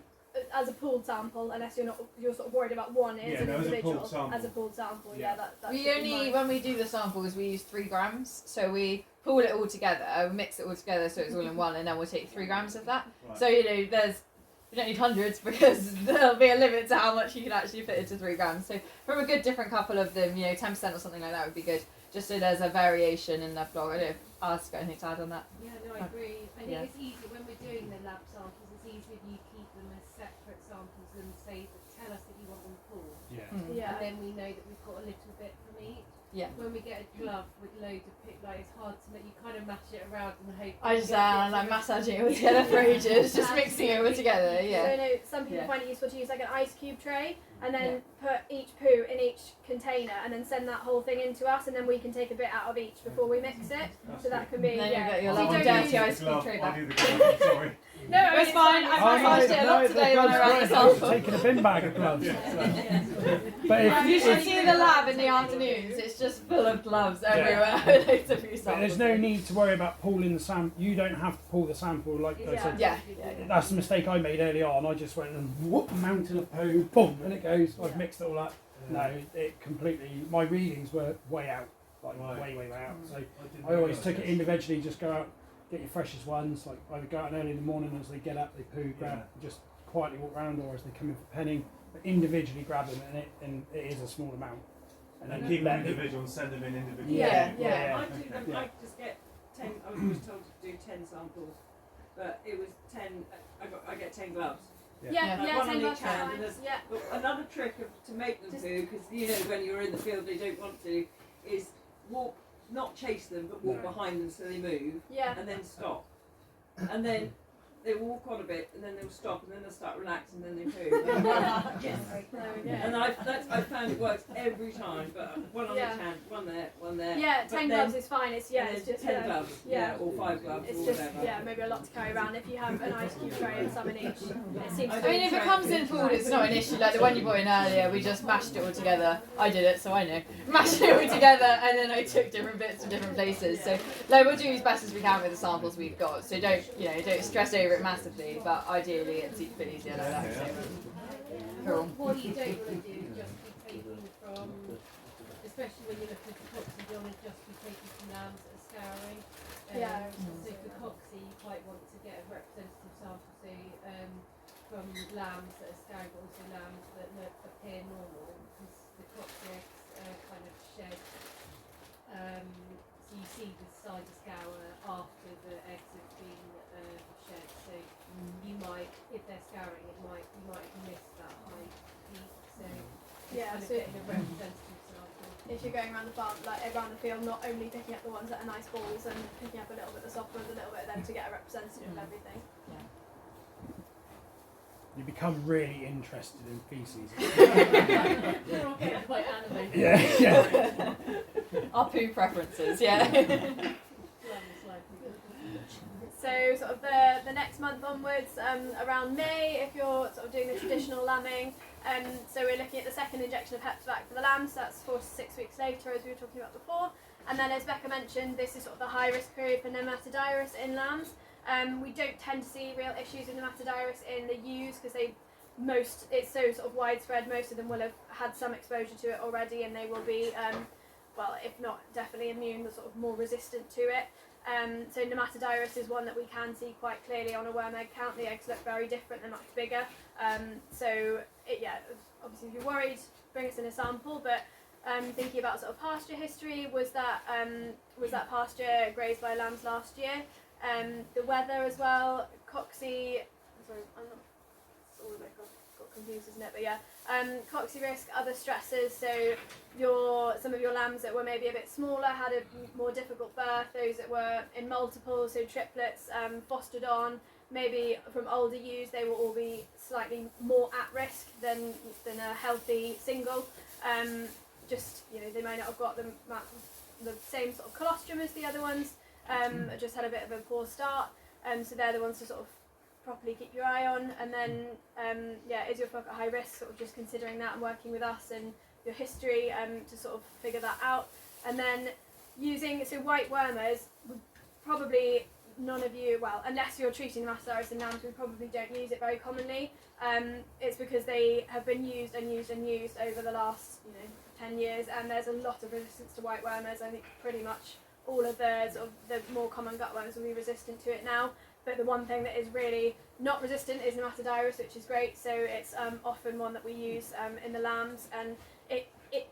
[SPEAKER 2] as a pooled sample, unless you're sort of worried about one as an individual, as a pooled sample, that's
[SPEAKER 1] We only, when we do the samples, we use 3 grams. So we pool it all together, we mix it all together so it's all in one, and then we'll take 3 grams of that.
[SPEAKER 9] Right.
[SPEAKER 1] So we don't need hundreds because there'll be a limit to how much you can actually fit into 3 grams. So from a good different couple of them, 10% or something like that would be good. Just so there's a variation in the flock. I don't know if Alice got anything to add on that.
[SPEAKER 6] Yeah, no, I agree. I think
[SPEAKER 1] Yeah.
[SPEAKER 6] it's easy when we're doing the lab samples. It's easy if you keep them as separate samples and tell us that you want them pooled.
[SPEAKER 9] Yeah.
[SPEAKER 2] Yeah.
[SPEAKER 6] And then we know that we've got a little bit from each.
[SPEAKER 1] Yeah.
[SPEAKER 6] When we get a glove with loads of it's hard to let you kind of mash it around and hope.
[SPEAKER 1] I just massaging it all together for ages, just mixing it all together.
[SPEAKER 2] So
[SPEAKER 1] Yeah.
[SPEAKER 2] I know some people
[SPEAKER 1] Yeah.
[SPEAKER 2] find it useful to use like an ice cube tray and then put each poo in each container and then send that whole thing into us, and then we can take a bit out of each before we mix it. So that can be
[SPEAKER 1] Then you get your
[SPEAKER 2] So
[SPEAKER 1] lovely
[SPEAKER 2] you don't
[SPEAKER 1] dirty
[SPEAKER 2] use-
[SPEAKER 1] ice cream tray
[SPEAKER 9] I'll
[SPEAKER 1] back.
[SPEAKER 9] do the glove, sorry.
[SPEAKER 2] No, I mean,
[SPEAKER 1] It's fine. I
[SPEAKER 2] fine.
[SPEAKER 1] massaged it a lot today when I ran the sample.
[SPEAKER 10] Taking a bin bag of gloves.
[SPEAKER 9] Yeah.
[SPEAKER 10] But if,
[SPEAKER 1] You should
[SPEAKER 10] if-
[SPEAKER 1] see the lab in the afternoons. It's just full of gloves everywhere. Loads of new
[SPEAKER 10] but
[SPEAKER 1] samples.
[SPEAKER 10] there's no need to worry about pulling the sample. You don't have to pull the sample like I said.
[SPEAKER 1] Yeah.
[SPEAKER 10] That's the mistake I made early on. I just went and whoop, mountain of poo, boom, and it goes. I've mixed it all up. No, it completely. My readings were way out, like way out. So I always took it individually. Just go out, get your freshest ones. Like I would go out early in the morning as they get up, they poo, grab, just quietly walk around, or as they come in for penning. But individually grab them, and it is a small amount.
[SPEAKER 9] And then keep them individual and send them in individually.
[SPEAKER 10] Yeah.
[SPEAKER 4] I do them. I just get 10. I was told to do 10 samples, but it was 10. I get 10 gloves.
[SPEAKER 2] Yeah,
[SPEAKER 4] Like
[SPEAKER 2] yeah,
[SPEAKER 4] one
[SPEAKER 2] 10
[SPEAKER 4] on
[SPEAKER 2] gloves
[SPEAKER 4] each hand.
[SPEAKER 2] is
[SPEAKER 4] And
[SPEAKER 2] fine. Yeah.
[SPEAKER 4] but another trick to make them do, because you know when you're in the field they don't want to, is walk, not chase them, but walk behind them so they move,
[SPEAKER 2] Yeah.
[SPEAKER 4] and then stop, and then they walk on a bit, and then they'll stop, and then they'll start relaxing, and then they poo.
[SPEAKER 2] There we go.
[SPEAKER 4] And I found it works every time, but one on each hand, one there.
[SPEAKER 2] Yeah,
[SPEAKER 4] But
[SPEAKER 2] 10
[SPEAKER 4] then-
[SPEAKER 2] gloves is fine. It's
[SPEAKER 4] and
[SPEAKER 2] it's
[SPEAKER 4] then
[SPEAKER 2] just
[SPEAKER 4] 10 gloves, or 5 gloves,
[SPEAKER 2] It's
[SPEAKER 4] or
[SPEAKER 2] just
[SPEAKER 4] whatever.
[SPEAKER 2] maybe a lot to carry around. If you have an ice cube tray and some in each, it seems.
[SPEAKER 1] I mean, if it comes in pooled, it's not an issue. Like the one you brought in earlier, we just mashed it all together. I did it, so I know. Mashed it all together, and then I took different bits from different places. So, like, we'll do as best as we can with the samples we've got. So don't stress over it massively. But ideally, it's a bit easier like that. So. Cool.
[SPEAKER 6] What you don't want to do is just be taking from, especially when you're looking for coxie, you don't want to just be taking from lambs that are scouring. So for coxie, you quite want to get a representative sample, so from lambs that are scouring, but also lambs that appear normal, because the coxie eggs kind of shed. So you see the side of scour after the eggs have been shed. So you might, if they're scouring, you might have missed that high peak. So
[SPEAKER 2] Yeah,
[SPEAKER 6] kind of
[SPEAKER 2] so
[SPEAKER 6] getting a representative sample.
[SPEAKER 2] if you're going around the farm, like around the field, not only picking up the ones that are nice balls and picking up a little bit of the soft ones, a little bit of them to get a representative of everything.
[SPEAKER 10] You become really interested in feces.
[SPEAKER 6] We're all getting quite animated.
[SPEAKER 10] Yeah.
[SPEAKER 1] Our poo preferences, yeah.
[SPEAKER 2] So sort of the next month onwards, around May, if you're sort of doing the traditional lambing, so we're looking at the second injection of Heptavac for the lambs. That's 4 to 6 weeks later, as we were talking about before. And then, as Becca mentioned, this is sort of the high risk period for nematodirus in lambs. We don't tend to see real issues with nematodirus in the ewes because it's so sort of widespread. Most of them will have had some exposure to it already, and they will be, well, if not definitely immune, but sort of more resistant to it. So nematodirus is one that we can see quite clearly on a worm egg count. The eggs look very different; they're much bigger. Obviously, if you're worried, bring us in a sample. But thinking about sort of pasture history, was that pasture grazed by lambs last year? The weather as well. Coxie. Sorry, I'm not. It's all a bit got confused, isn't it? But yeah, coxie risk, other stressors. So some of your lambs that were maybe a bit smaller had a more difficult birth. Those that were in multiples, so triplets, fostered on. Maybe from older ewes, they will all be slightly more at risk than a healthy single. They may not have got the same sort of colostrum as the other ones. Just had a bit of a poor start. So they're the ones to sort of properly keep your eye on. And then, is your flock at high risk? Sort of just considering that and working with us and your history to sort of figure that out. And then white wormers, probably none of you, well, unless you're treating nematodirus in lambs, we probably don't use it very commonly. It's because they have been used and used and used over the last 10 years, and there's a lot of resistance to white wormers. I think pretty much all of the more common gutworms will be resistant to it now. But the one thing that is really not resistant is nematodirus, which is great. So it's often one that we use in the lambs, and it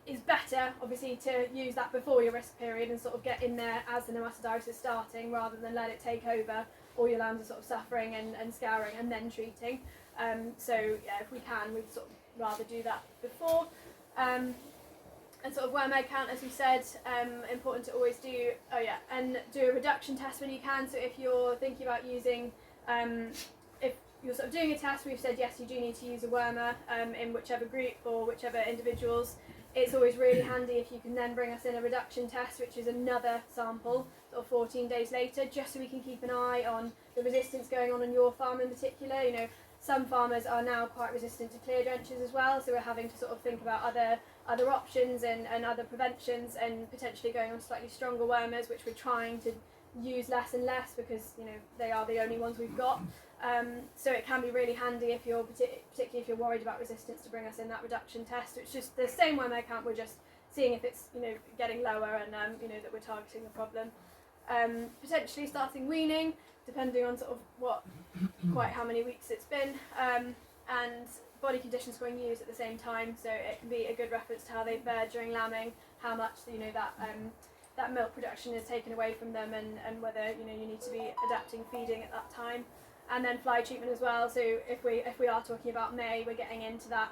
[SPEAKER 2] is better, obviously, to use that before your risk period and sort of get in there as the nematodirus is starting, rather than let it take over. All your lambs are sort of suffering and scouring and then treating. If we can, we'd sort of rather do that before. And sort of worm egg count, as we said, important to always do. And do a reduction test when you can. So if you're thinking about using, if you're sort of doing a test, we've said yes, you do need to use a wormer in whichever group or whichever individuals. It's always really handy if you can then bring us in a reduction test, which is another sample, sort of 14 days later, just so we can keep an eye on the resistance going on your farm in particular. some farmers are now quite resistant to clear drenches as well, so we're having to sort of think about other options and other preventions, and potentially going on slightly stronger wormers, which we're trying to use less and less because they are the only ones we've got. So it can be really handy if you're particularly if you're worried about resistance, to bring us in that reduction test. It's just the same wormer count, we're just seeing if it's getting lower and that we're targeting the problem. Potentially starting weaning, depending on sort of quite how many weeks it's been, and body condition scoring used at the same time, so it can be a good reference to how they fared during lambing, how much that milk production is taken away from them, and whether you need to be adapting feeding at that time. And then fly treatment as well. So if we are talking about May, we're getting into that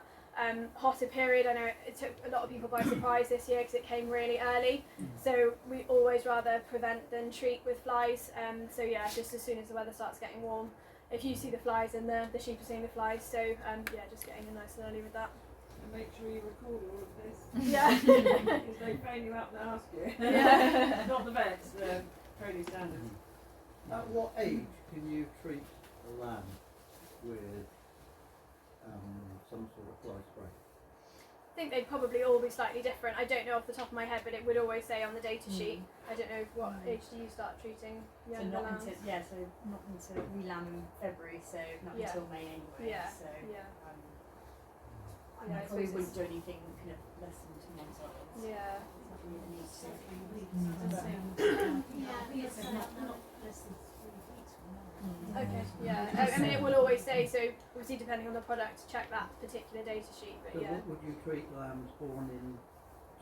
[SPEAKER 2] hotter period. I know it took a lot of people by surprise this year because it came really early. So we always rather prevent than treat with flies. So yeah, just as soon as the weather starts getting warm, if you see the flies and the sheep are seeing the flies. So yeah, just getting in nice and early with that.
[SPEAKER 4] And make sure you record all of this.
[SPEAKER 2] Yeah.
[SPEAKER 4] Because they phone you up and ask you.
[SPEAKER 2] Yeah.
[SPEAKER 4] Not the best training standards.
[SPEAKER 8] At what age can you treat a lamb with some sort of fly spray?
[SPEAKER 2] I think they'd probably all be slightly different. I don't know off the top of my head, but it would always say on the data sheet. I don't know what age do you start treating
[SPEAKER 7] So
[SPEAKER 2] younger
[SPEAKER 7] not
[SPEAKER 2] lambs?
[SPEAKER 7] until so not until we lamb in February, so not
[SPEAKER 2] Yeah.
[SPEAKER 7] until May anyway.
[SPEAKER 2] Yeah.
[SPEAKER 7] So
[SPEAKER 2] Yeah.
[SPEAKER 7] I
[SPEAKER 2] Yeah, I
[SPEAKER 7] probably
[SPEAKER 2] suppose
[SPEAKER 7] wouldn't do anything kind of less than 2 months old.
[SPEAKER 2] Yeah.
[SPEAKER 7] It's not really the need to.
[SPEAKER 5] Yeah, it's not less than 3 weeks from now.
[SPEAKER 2] Okay. Yeah. I mean, it will always say so. Obviously, depending on the product, check that particular data sheet.
[SPEAKER 8] So
[SPEAKER 2] But yeah,
[SPEAKER 8] would you treat lambs born in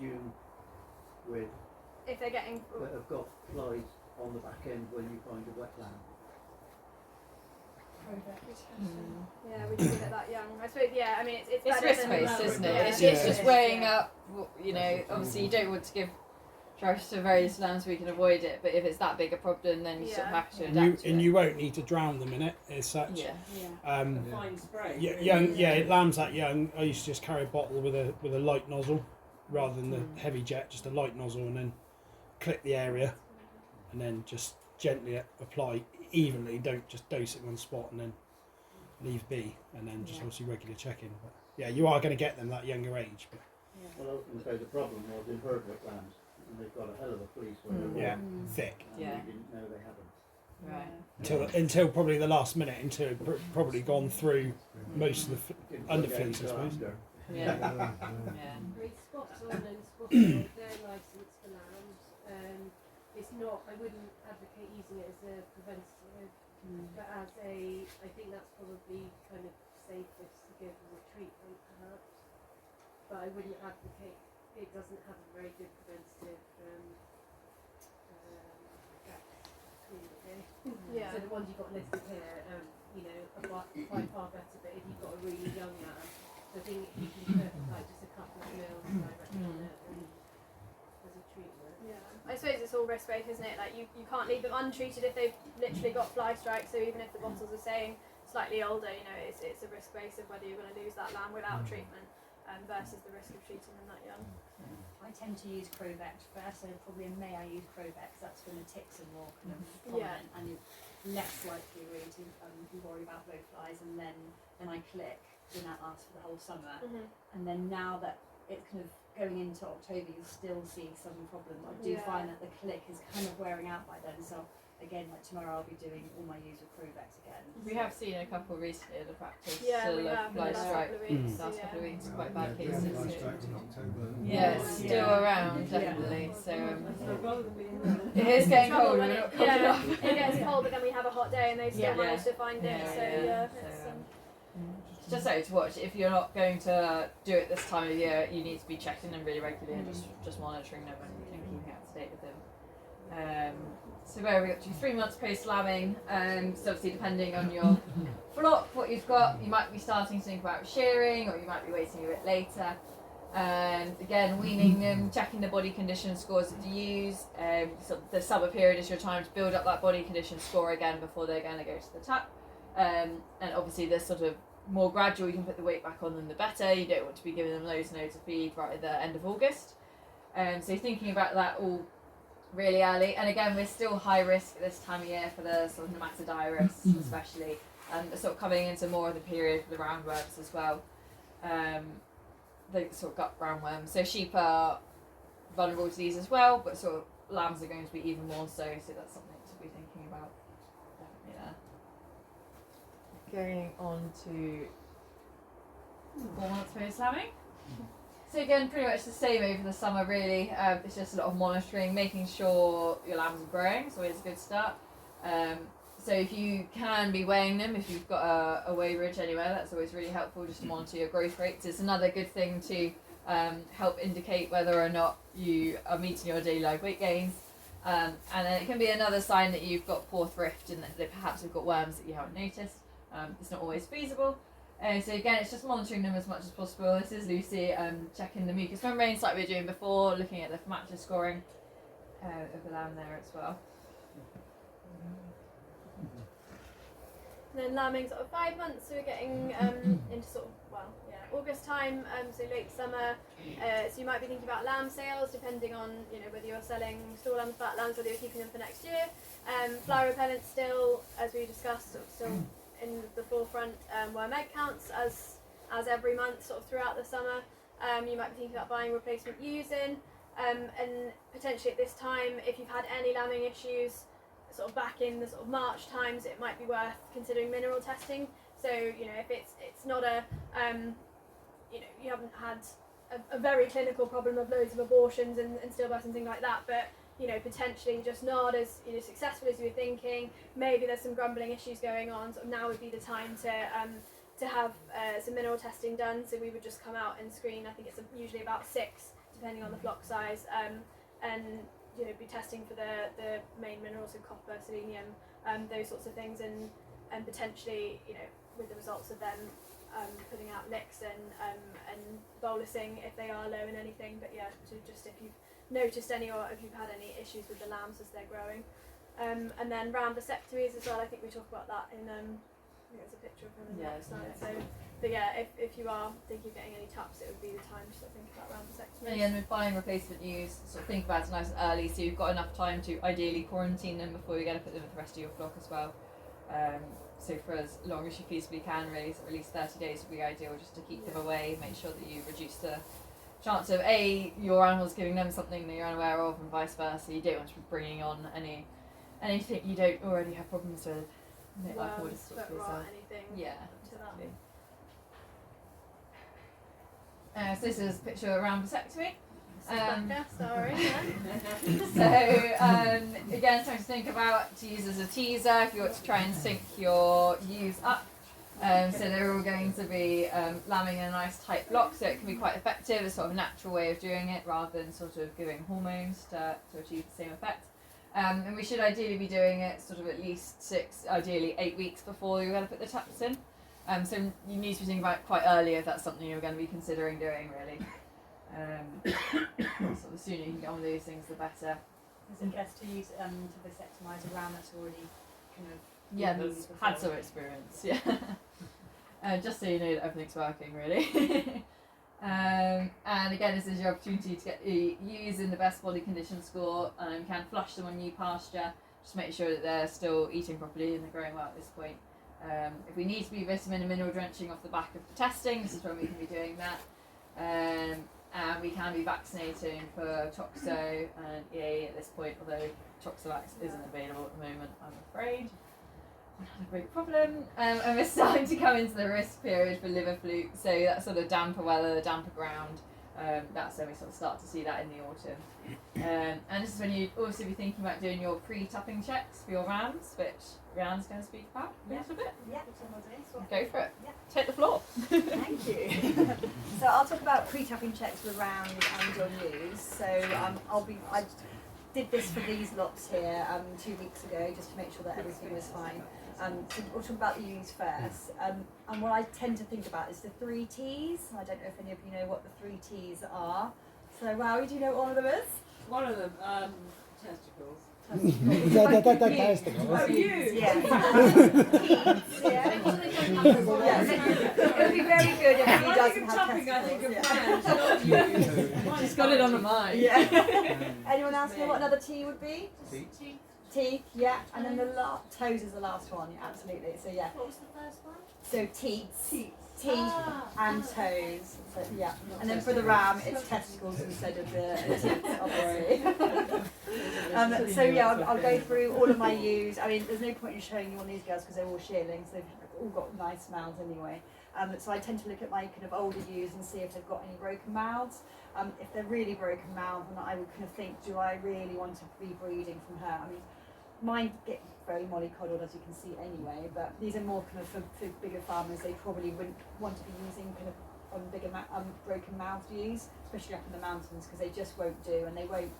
[SPEAKER 8] June with
[SPEAKER 2] if they're getting
[SPEAKER 8] that have got flies on the back end when you find a wet lamb?
[SPEAKER 2] yeah, we do it that young. I suppose. Yeah. I mean, it's
[SPEAKER 1] It's
[SPEAKER 2] better
[SPEAKER 1] risk
[SPEAKER 2] than
[SPEAKER 1] based, isn't it? It's,
[SPEAKER 10] Yeah.
[SPEAKER 1] it's just weighing up, obviously you don't want to give drugs to various lambs so we can avoid it, but if it's that big a problem, then you sort of
[SPEAKER 2] Yeah.
[SPEAKER 1] have to
[SPEAKER 10] And
[SPEAKER 1] adapt to
[SPEAKER 10] you
[SPEAKER 1] it.
[SPEAKER 10] you won't need to drown them in it as such.
[SPEAKER 1] Yeah.
[SPEAKER 4] Fine spray.
[SPEAKER 10] Lambs that young, I used to just carry a bottle with a light nozzle rather than the heavy jet, just a light nozzle, and then clip the area and then just gently apply evenly. Don't just dose it in one spot and then leave be, and then just obviously regular checking. But yeah, you are going to get them that younger age. But
[SPEAKER 8] Well, I was going to say the problem was in herd wet lambs, and they've got a hell of a fleece where they're
[SPEAKER 10] yeah,
[SPEAKER 8] born,
[SPEAKER 10] thick.
[SPEAKER 8] and
[SPEAKER 1] Yeah.
[SPEAKER 8] we didn't know they had them.
[SPEAKER 1] Right.
[SPEAKER 10] Until probably the last minute, until it probably gone through most of the
[SPEAKER 8] Didn't
[SPEAKER 10] under
[SPEAKER 8] work out
[SPEAKER 10] fleece, I
[SPEAKER 8] until
[SPEAKER 10] suppose.
[SPEAKER 8] after.
[SPEAKER 1] Yeah.
[SPEAKER 6] With spots on and spots off, they're licensed for lambs. It's not, I wouldn't advocate using it as a preventative, but as I think that's probably kind of safest to give as a treatment perhaps. But I wouldn't advocate, it doesn't have a very good preventative effect really.
[SPEAKER 2] Yeah.
[SPEAKER 6] So the ones you've got listed here, are by far better, but if you've got a really young lamb, I think you can put like just a couple of mils directly on it as a treatment.
[SPEAKER 2] Yeah. I suppose it's all risk based, isn't it? Like you can't leave them untreated if they've literally got fly strike. So even if the bottles are saying slightly older, it's a risk base of whether you're going to lose that lamb without treatment, versus the risk of treating them that young.
[SPEAKER 7] I tend to use Crovet first, so probably in May I use Crovet because that's when the ticks are more kind of
[SPEAKER 2] Yeah.
[SPEAKER 7] prominent and you're less likely really to be worried about low flies, and then I click, and that lasts for the whole summer. And then now that it's kind of going into October, you still see some problems. I do
[SPEAKER 2] Yeah.
[SPEAKER 7] find that the click is kind of wearing out by then, so again, like tomorrow I'll be doing all my use of Crovet again.
[SPEAKER 1] We have seen a couple recently in the practice.
[SPEAKER 2] Yeah,
[SPEAKER 1] still
[SPEAKER 2] we
[SPEAKER 1] of
[SPEAKER 2] have in the
[SPEAKER 1] fly
[SPEAKER 2] last
[SPEAKER 1] strike.
[SPEAKER 2] couple of weeks.
[SPEAKER 1] Last
[SPEAKER 2] Yeah.
[SPEAKER 1] couple of weeks, quite bad
[SPEAKER 11] Yeah,
[SPEAKER 1] cases.
[SPEAKER 11] fly
[SPEAKER 1] So.
[SPEAKER 11] strikes in October.
[SPEAKER 1] Yeah, it's still around,
[SPEAKER 7] Yeah.
[SPEAKER 1] definitely. So
[SPEAKER 4] So rather than being
[SPEAKER 1] it is getting
[SPEAKER 2] Trouble
[SPEAKER 1] colder.
[SPEAKER 2] when
[SPEAKER 1] We're
[SPEAKER 2] it,
[SPEAKER 1] not cold
[SPEAKER 2] yeah,
[SPEAKER 1] enough.
[SPEAKER 2] it gets cold, but then we have a hot day and they still
[SPEAKER 1] Yeah.
[SPEAKER 2] manage to find it.
[SPEAKER 1] Yeah,
[SPEAKER 2] So
[SPEAKER 1] yeah.
[SPEAKER 2] yeah,
[SPEAKER 1] So,
[SPEAKER 2] it's,
[SPEAKER 1] Just so to watch, if you're not going to do it this time of year, you need to be checking them really regularly and just monitoring them and keeping up to date with them. So where are we up to? 3 months post lambing. So obviously depending on your flock, what you've got, you might be starting to think about shearing, or you might be waiting a bit later. Again, weaning them, checking the body condition scores that you use. So the summer period is your time to build up that body condition score again before they're going to go to the tap. And obviously the sort of more gradual you can put the weight back on them, the better. You don't want to be giving them loads and loads of feed right at the end of August. So thinking about that all really early. And again, we're still high risk at this time of year for the sort of nematodirus especially. and sort of coming into more of the period for the roundworms as well. The sort of gut roundworms. So sheep are vulnerable to these as well, but sort of lambs are going to be even more so. So that's something to be thinking about. Definitely there. Going on to 4 months post lambing. So again, pretty much the same over the summer really. It's just a lot of monitoring, making sure your lambs are growing. It's always a good start. So if you can be weighing them, if you've got a weigh bridge anywhere, that's always really helpful just to monitor your growth rates. It's another good thing to help indicate whether or not you are meeting your daily live weight gains. And then it can be another sign that you've got poor thrift and that they perhaps have got worms that you haven't noticed. It's not always feasible. So again, it's just monitoring them as much as possible. This is Lucy checking the mucus membranes like we were doing before, looking at the FMLH scoring of the lamb there as well.
[SPEAKER 2] And then lambing sort of 5 months, so we're getting into sort of, August time, so late summer. So you might be thinking about lamb sales, depending on whether you're selling store lambs, fat lambs, whether you're keeping them for next year. Fly repellent still, as we discussed, sort of still in the forefront. Worm egg counts as every month, sort of throughout the summer. You might be thinking about buying replacement ewes in, and potentially at this time, if you've had any lambing issues, sort of back in the sort of March times, it might be worth considering mineral testing. So if it's not a you haven't had a very clinical problem of loads of abortions and stillbirths and things like that, but potentially just not as successful as you were thinking. Maybe there's some grumbling issues going on. So now would be the time to have some mineral testing done. So we would just come out and screen. I think it's usually about 6, depending on the flock size, and be testing for the main minerals, so copper, selenium, those sorts of things, and potentially with the results of them putting out licks and bolusing if they are low in anything. But yeah, to just if you've noticed any or if you've had any issues with the lambs as they're growing. And then round vasectomies as well. I think we talk about that in I think there's a picture of them in the next slide. So, but yeah, if you are thinking of getting any taps, it would be the time to sort of think about round vasectomies.
[SPEAKER 1] And with buying replacement ewes, sort of think about it nice and early, so you've got enough time to ideally quarantine them before you're going to put them with the rest of your flock as well. So for as long as you feasibly can, really, so at least 30 days would be ideal, just to keep them away. Make sure that you reduce the chance of your animals giving them something that you're unaware of, and vice versa. You don't want to be bringing on anything you don't already have problems with.
[SPEAKER 2] Worms, foot rot, anything.
[SPEAKER 1] Yeah,
[SPEAKER 2] exactly.
[SPEAKER 1] So this is a picture around vasectomy.
[SPEAKER 2] Sorry.
[SPEAKER 1] So again, something to think about, to use as a teaser if you want to try and sync your ewes up. So they're all going to be lambing in a nice tight block, so it can be quite effective. It's sort of a natural way of doing it rather than sort of giving hormones to achieve the same effect. And we should ideally be doing it sort of at least 6, ideally 8 weeks before you're going to put the taps in. So you need to be thinking about it quite early if that's something you're going to be considering doing, really. So the sooner you can get on with those things, the better.
[SPEAKER 7] Is it best to use to vasectomise a ram that's already kind of
[SPEAKER 1] that's had some experience, yeah. Just so you know that everything's working, really. And again, this is your opportunity to get ewes in the best body condition score, and you can flush them on new pasture. Just make sure that they're still eating properly and they're growing well at this point. If we need to be vitamin and mineral drenching off the back of the testing, this is when we can be doing that. And we can be vaccinating for Toxo and EA at this point, although Toxovax isn't available at the moment, I'm afraid. Not a great problem. And we're starting to come into the risk period for liver fluke, so that sort of damper weather, damper ground, that's when we sort of start to see that in the autumn. And this is when you'd also be thinking about doing your pre-tapping checks for your rams, which Rhiann's going to speak about a little bit.
[SPEAKER 3] Yeah.
[SPEAKER 1] Go for it.
[SPEAKER 3] Yeah.
[SPEAKER 1] Take the floor.
[SPEAKER 3] Thank you. So I'll talk about pre-tapping checks with rams and your ewes. So I did this for these lots here 2 weeks ago, just to make sure that everything was fine. So we'll talk about the ewes first. And what I tend to think about is the 3 T's. I don't know if any of you know what the 3 T's are. So Wowie, do you know what one of them is?
[SPEAKER 4] One of them, testicles.
[SPEAKER 3] Oh, you? Yeah. It would be very good if he doesn't have testicles.
[SPEAKER 1] She's got it on her mind.
[SPEAKER 3] Yeah. Anyone else know what another T would be? Teeth, yeah, and then the toes is the last one, yeah, absolutely. So yeah.
[SPEAKER 5] What was the first one?
[SPEAKER 3] So teeth
[SPEAKER 5] Ah,
[SPEAKER 3] and toes. So yeah, and then for the ram, it's testicles instead of the teeth, obviously. So yeah, I'll go through all of my ewes. I mean, there's no point in showing you on these girls because they're all shearlings. They've all got nice mouths anyway. So I tend to look at my kind of older ewes and see if they've got any broken mouths. If they're really broken mouth, then I would kind of think, do I really want to be breeding from her? I mean, mine get very mollycoddled, as you can see anyway, but these are more kind of for bigger farmers. They probably wouldn't want to be using kind of on bigger broken mouthed ewes, especially up in the mountains, because they just won't do, and they won't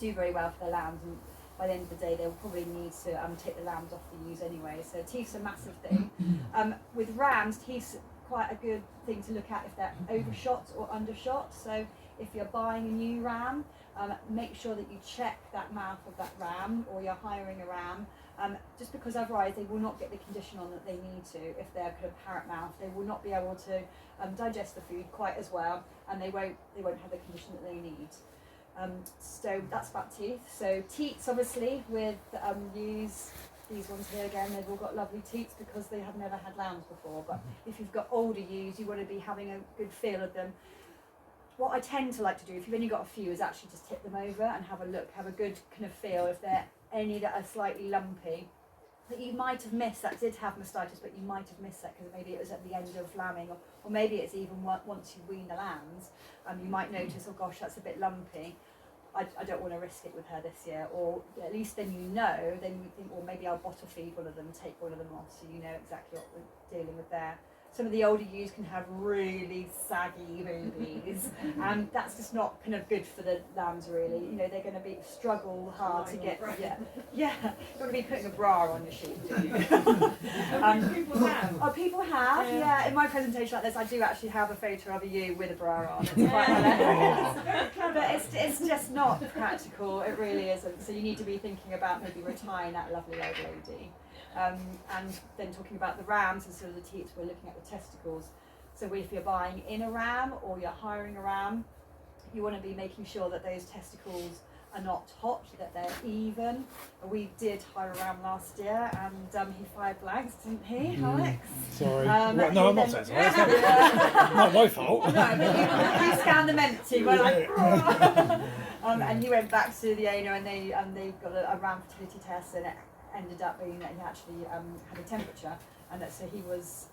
[SPEAKER 3] do very well for their lambs. And by the end of the day, they'll probably need to take the lambs off the ewes anyway. So teeth's a massive thing. With rams, teeth's quite a good thing to look at if they're overshot or undershot. So if you're buying a new ram, make sure that you check that mouth of that ram, or you're hiring a ram, just because otherwise they will not get the condition on that they need to. If they're kind of parrot mouth, they will not be able to digest the food quite as well, and they won't have the condition that they need. So that's about teeth. So teats, obviously, with ewes, these ones here again, they've all got lovely teats because they have never had lambs before. But if you've got older ewes, you want to be having a good feel of them. What I tend to like to do, if you've only got a few, is actually just tip them over and have a look, have a good kind of feel if there are any that are slightly lumpy that you might have missed, that did have mastitis, but you might have missed that because maybe it was at the end of lambing, or maybe it's even once you wean the lambs, you might notice, oh gosh, that's a bit lumpy. I don't want to risk it with her this year, or at least then you know, then you think, well, maybe I'll bottle feed one of them, take one of them off, so you know exactly what we're dealing with there. Some of the older ewes can have really saggy boobies, and that's just not kind of good for the lambs, really. You know, they're going to struggle hard to get. Yeah. You want to be putting a bra on your sheep, do you?
[SPEAKER 4] People have.
[SPEAKER 3] Oh, people have. Yeah. In my presentation like this, I do actually have a photo of a ewe with a bra on. It's quite hilarious, but it's just not practical. It really isn't. So you need to be thinking about maybe retiring that lovely old lady. And then talking about the rams instead of the teats, we're looking at the testicles. So if you're buying in a ram or you're hiring a ram, you want to be making sure that those testicles are not hot, that they're even. We did hire a ram last year, and he fired blanks, didn't he, Alex?
[SPEAKER 10] Sorry. No, I'm not saying sorry. It's not my fault.
[SPEAKER 3] No, but you scanned them empty. We're like, and he went back to the owner, and they got a ram fertility test, and it ended up being that he actually had a temperature, and that so he was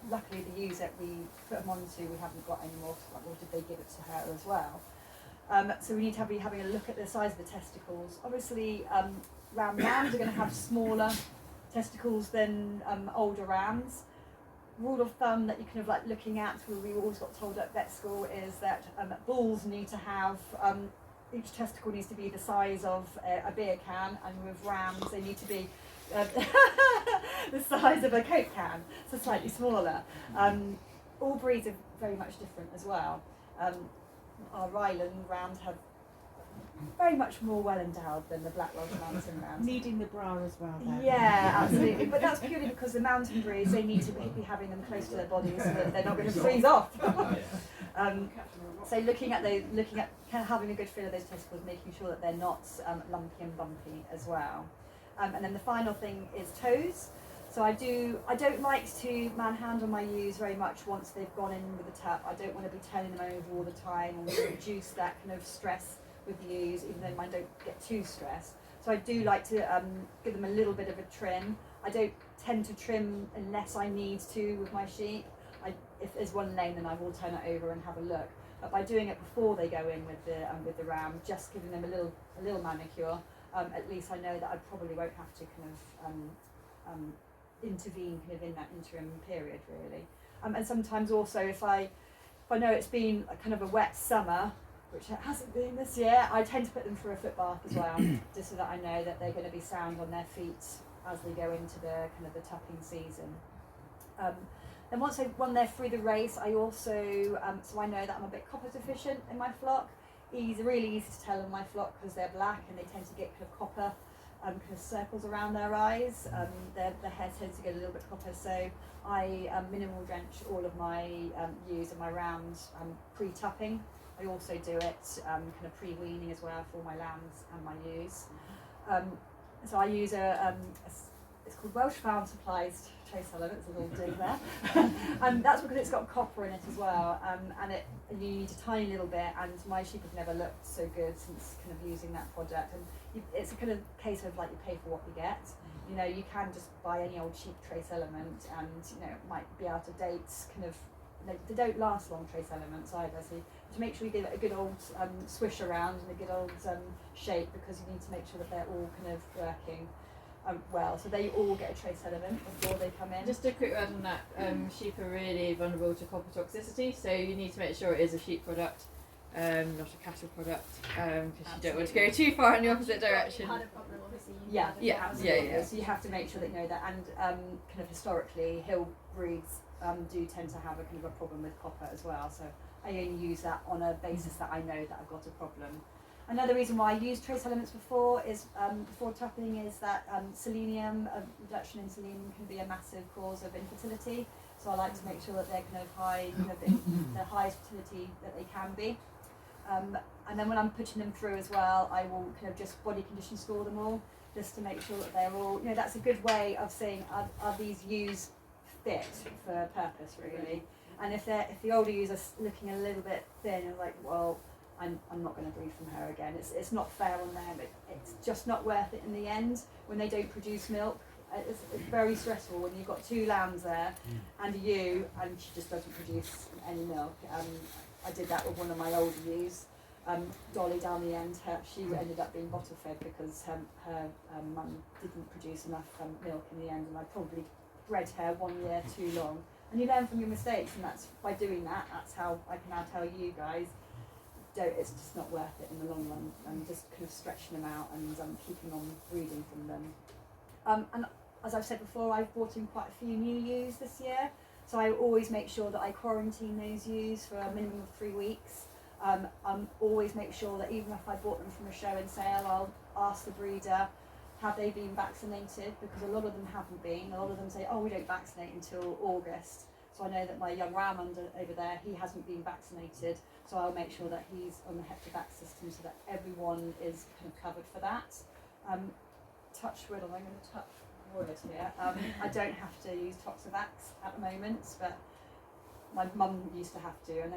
[SPEAKER 3] luckily the ewes that we put him onto, we haven't got any more, or did they give it to her as well? So we need to be having a look at the size of the testicles. Obviously, rams are going to have smaller testicles than older rams. Rule of thumb that you kind of like looking at, where we always got told at vet school, is that bulls need to have each testicle needs to be the size of a beer can, and with rams they need to be the size of a Coke can, so slightly smaller. All breeds are very much different as well. Our Ryland rams have very much more well endowed than the Black Lodge mountain rams.
[SPEAKER 11] Needing the bra as well then.
[SPEAKER 3] Yeah, absolutely. But that's purely because the mountain breeds, they need to be having them close to their bodies so that they're not going to freeze off. So looking at kind of having a good feel of those testicles, making sure that they're not lumpy and bumpy as well. And then the final thing is toes. So I don't like to manhandle my ewes very much once they've gone in with the tup. I don't want to be turning them over all the time and reduce that kind of stress with the ewes, even though mine don't get too stressed. So I do like to give them a little bit of a trim. I don't tend to trim unless I need to with my sheep. If there's one lane, then I will turn it over and have a look. But by doing it before they go in with the ram, just giving them a little manicure, at least I know that I probably won't have to kind of intervene kind of in that interim period, really. And sometimes also if I know it's been a kind of a wet summer, which it hasn't been this year, I tend to put them through a foot bath as well, just so that I know that they're going to be sound on their feet as they go into the kind of the tupping season. Then once they're through the race, I also, so I know that I'm a bit copper deficient in my flock. Really easy to tell in my flock because they're black and they tend to get kind of copper kind of circles around their eyes. Their hair tends to get a little bit copper, so I minimal drench all of my ewes and my rams pre-tupping. I also do it kind of pre-weaning as well for my lambs and my ewes. So I use it's called Welsh Farm Supplies trace elements, a little dig there. And that's because it's got copper in it as well, and you need a tiny little bit, and my sheep have never looked so good since kind of using that product. And it's a kind of case of like you pay for what you get. You know, you can just buy any old cheap trace element, and you know it might be out of date. Kind of, they don't last long, trace elements either. So to make sure you give it a good old swish around and a good old shake, because you need to make sure that they're all kind of working well. So they all get a trace element before they come in.
[SPEAKER 1] Just a quick word on that. Sheep are really vulnerable to copper toxicity, so you need to make sure it is a sheep product, not a cattle product, because you don't want to go too far in the opposite direction.
[SPEAKER 2] Had a problem, obviously.
[SPEAKER 1] Yeah.
[SPEAKER 3] So you have to make sure that you know that, and kind of historically, hill breeds do tend to have a kind of a problem with copper as well. So I only use that on a basis that I know that I've got a problem. Another reason why I use trace elements before topping is that selenium, a reduction in selenium can be a massive cause of infertility. So I like to make sure that they're kind of high, the highest fertility that they can be. And then when I'm putting them through as well, I will kind of just body condition score them all, just to make sure that they're all, you know, that's a good way of saying, are these ewes fit for purpose, really? And if the older ewes are looking a little bit thin, I'm like, well, I'm not going to breed from her again. It's not fair on them. It's just not worth it in the end when they don't produce milk. It's very stressful when you've got two lambs there and a ewe, and she just doesn't produce any milk. I did that with one of my older ewes. Dolly down the end, she ended up being bottle fed because her mum didn't produce enough milk in the end, and I probably bred her 1 year too long. And you learn from your mistakes, and that's by doing that. That's how I can now tell you guys. It's just not worth it in the long run, and just kind of stretching them out and keeping on breeding from them. And as I've said before, I've brought in quite a few new ewes this year, so I always make sure that I quarantine those ewes for a minimum of 3 weeks. Always make sure that even if I bought them from a show and sale, I'll ask the breeder, have they been vaccinated? Because a lot of them haven't been. A lot of them say, oh, we don't vaccinate until August. So I know that my young ram over there, he hasn't been vaccinated. So I'll make sure that he's on the Heptovac system so that everyone is kind of covered for that. Touch wood, I'm going to touch wood here. I don't have to use Toxovax at the moment, but my mum used to have to, and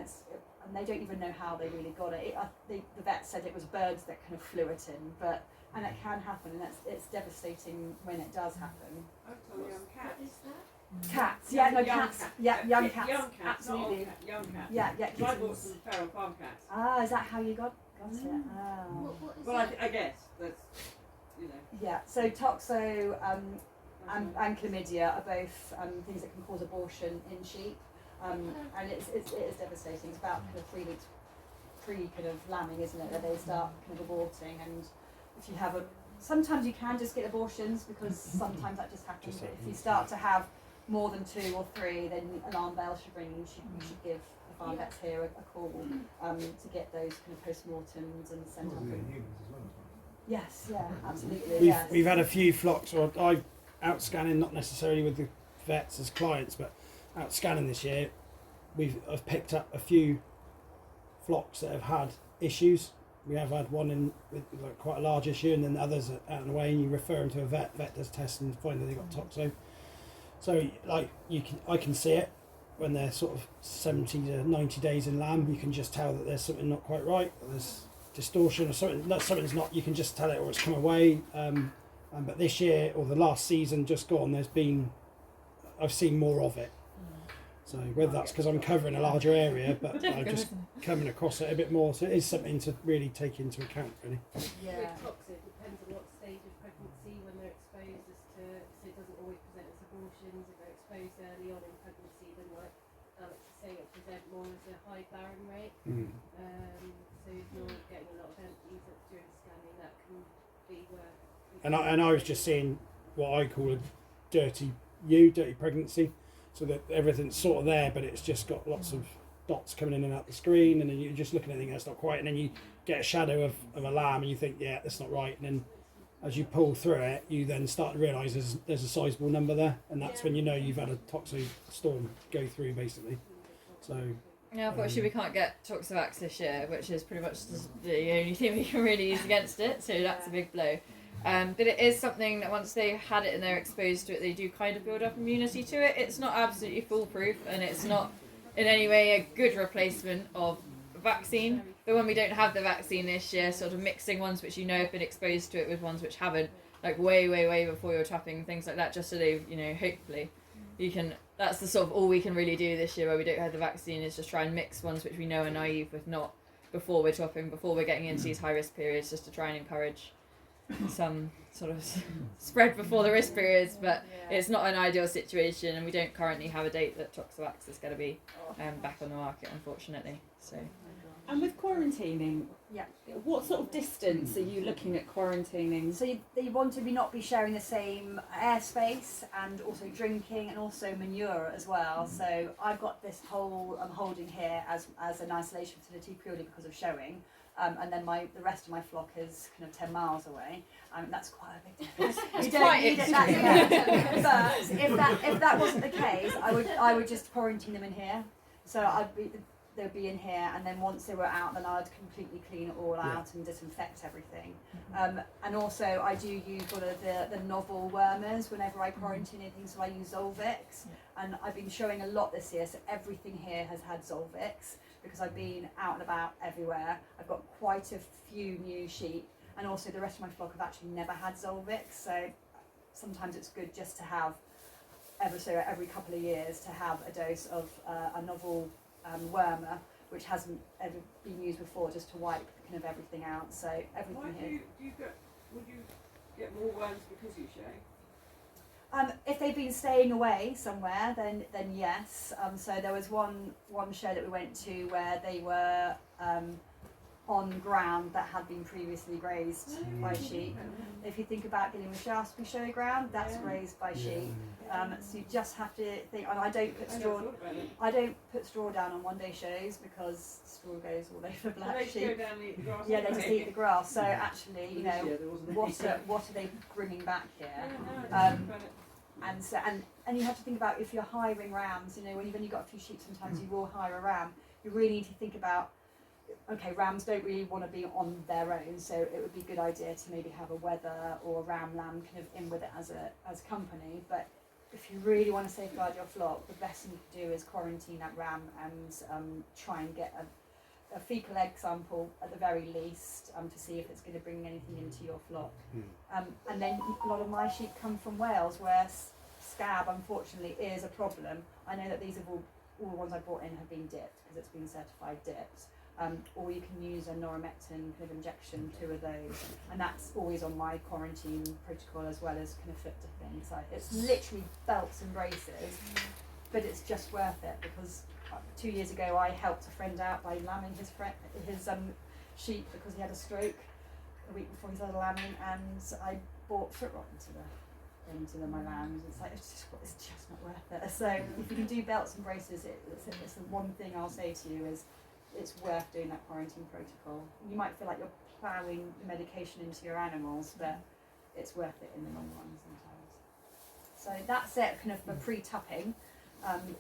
[SPEAKER 3] they don't even know how they really got it. The vet said it was birds that kind of flew it in, and it can happen, and it's devastating when it does happen.
[SPEAKER 4] I've told you I'm cat.
[SPEAKER 5] What is that?
[SPEAKER 3] Cats,
[SPEAKER 4] Young
[SPEAKER 3] cats,
[SPEAKER 4] cats.
[SPEAKER 3] young cats,
[SPEAKER 4] Young cats,
[SPEAKER 3] absolutely.
[SPEAKER 4] not old young cats.
[SPEAKER 3] Yeah,
[SPEAKER 4] So I bought
[SPEAKER 3] kittens.
[SPEAKER 4] some feral farm cats.
[SPEAKER 3] Ah, is that how you got it? Oh.
[SPEAKER 5] What is
[SPEAKER 4] Well,
[SPEAKER 5] that?
[SPEAKER 4] I guess that's, you know.
[SPEAKER 3] Yeah, so toxo and chlamydia are both things that can cause abortion in sheep, and it is devastating. It's about kind of 3 weeks pre kind of lambing, isn't it, that they start kind of aborting. And if you have sometimes you can just get abortions because sometimes that just happens. But if you start to have more than 2 or 3, then alarm bells should ring. You should give the farm vets here a call to get those kind of post-mortems and send up. Yes, yeah, absolutely.
[SPEAKER 10] We've had a few flocks, or I'm out scanning, not necessarily with the vets as clients, but out scanning this year. I've picked up a few flocks that have had issues. We have had one with like quite a large issue, and then others are out and away, and you refer them to a vet. Vet does tests and find that they've got toxo. So like I can see it when they're sort of 70 to 90 days in lamb. You can just tell that there's something not quite right. There's distortion or something. Something's not. You can just tell it, or it's come away. But this year or the last season just gone, I've seen more of it. So whether that's because I'm covering a larger area, but I'm just coming across it a bit more. So it is something to really take into account, really.
[SPEAKER 6] With toxic, it depends on what stage of pregnancy when they're exposed so it doesn't always present as abortions. If they're exposed early on in pregnancy, then like Alex is saying, it present more as a high barren rate. So if you're getting a lot of empties during scanning, that can be worth.
[SPEAKER 10] And I was just seeing what I call a dirty pregnancy. So that everything's sort of there, but it's just got lots of dots coming in and out the screen, and then you're just looking at anything that's not quite, and then you get a shadow of a lamb, and you think, yeah, that's not right, and then as you pull through it, you then start to realise there's a sizable number there, and that's when you know you've had a toxo storm go through, basically. So
[SPEAKER 1] yeah, unfortunately we can't get Toxovax this year, which is pretty much the only thing we can really use against it, so that's a big blow. But it is something that once they've had it and they're exposed to it, they do kind of build up immunity to it. It's not absolutely foolproof, and it's not in any way a good replacement of vaccine. But when we don't have the vaccine this year, sort of mixing ones which you know have been exposed to it with ones which haven't, like way before you're trapping, things like that, just so they've, hopefully you can, that's the sort of all we can really do this year where we don't have the vaccine, is just try and mix ones which we know are naive with not before we're topping, before we're getting into these high risk periods, just to try and encourage some sort of spread before the risk periods. But it's not an ideal situation, and we don't currently have a date that Toxovax is going to be back on the market, unfortunately. So.
[SPEAKER 11] And with quarantining,
[SPEAKER 7] Yeah.
[SPEAKER 11] what sort of distance are you looking at quarantining?
[SPEAKER 7] So you want to not be sharing the same airspace, and also drinking, and also manure as well. So I've got this whole I'm holding here as an isolation facility purely because of showing. And then the rest of my flock is kind of 10 miles away. That's quite a big difference.
[SPEAKER 1] It's
[SPEAKER 7] You don't
[SPEAKER 1] quite
[SPEAKER 7] need it that but if that wasn't the case, I would just quarantine them in here. So they'd be in here, and then once they were out, then I'd completely clean it all out and disinfect everything. And also I do use one of the novel wormers whenever I quarantine anything, so I use Zolvix. And I've been showing a lot this year, so everything here has had Zolvix, because I've been out and about everywhere. I've got quite a few new sheep, and also the rest of my flock have actually never had Zolvix, so sometimes it's good just to have every couple of years to have a dose of a novel wormer, which hasn't ever been used before, just to wipe kind of everything out. So everything
[SPEAKER 4] Why
[SPEAKER 7] here.
[SPEAKER 4] would you get more worms because you show?
[SPEAKER 7] If they've been staying away somewhere, then yes. So there was one show that we went to where they were on ground that had been previously grazed by sheep. If you think about getting the Shaftesbury showground, that's grazed by sheep. So you just have to think. And I don't put straw down on one-day shows, because straw goes all over black sheep. Yeah, they just eat the grass. So actually, what are they bringing back here? And you have to think about, if you're hiring rams, when you've got a few sheep, sometimes you will hire a ram. You really need to think about, okay, rams don't really want to be on their own, so it would be a good idea to maybe have a wether or a ram lamb kind of in with it as company. But if you really want to safeguard your flock, the best thing to do is quarantine that ram and try and get a fecal egg sample at the very least, to see if it's going to bring anything into your flock. And then a lot of my sheep come from Wales, where scab unfortunately is a problem. I know that these have all the ones I brought in have been dipped, because it's been certified dipped. Or you can use a noromectin kind of injection, 2 of those, and that's always on my quarantine protocol, as well as kind of foot dipping. So it's literally belts and braces, but it's just worth it, because 2 years ago I helped a friend out by lambing his sheep, because he had a stroke a week before he started lambing, and I bought foot rot into my lambs. It's just not worth it. So if you can do belts and braces, it's the one thing I'll say to you is, it's worth doing that quarantine protocol. You might feel like you're ploughing the medication into your animals, but it's worth it in the long run sometimes. So that's it, kind of for pre-tupping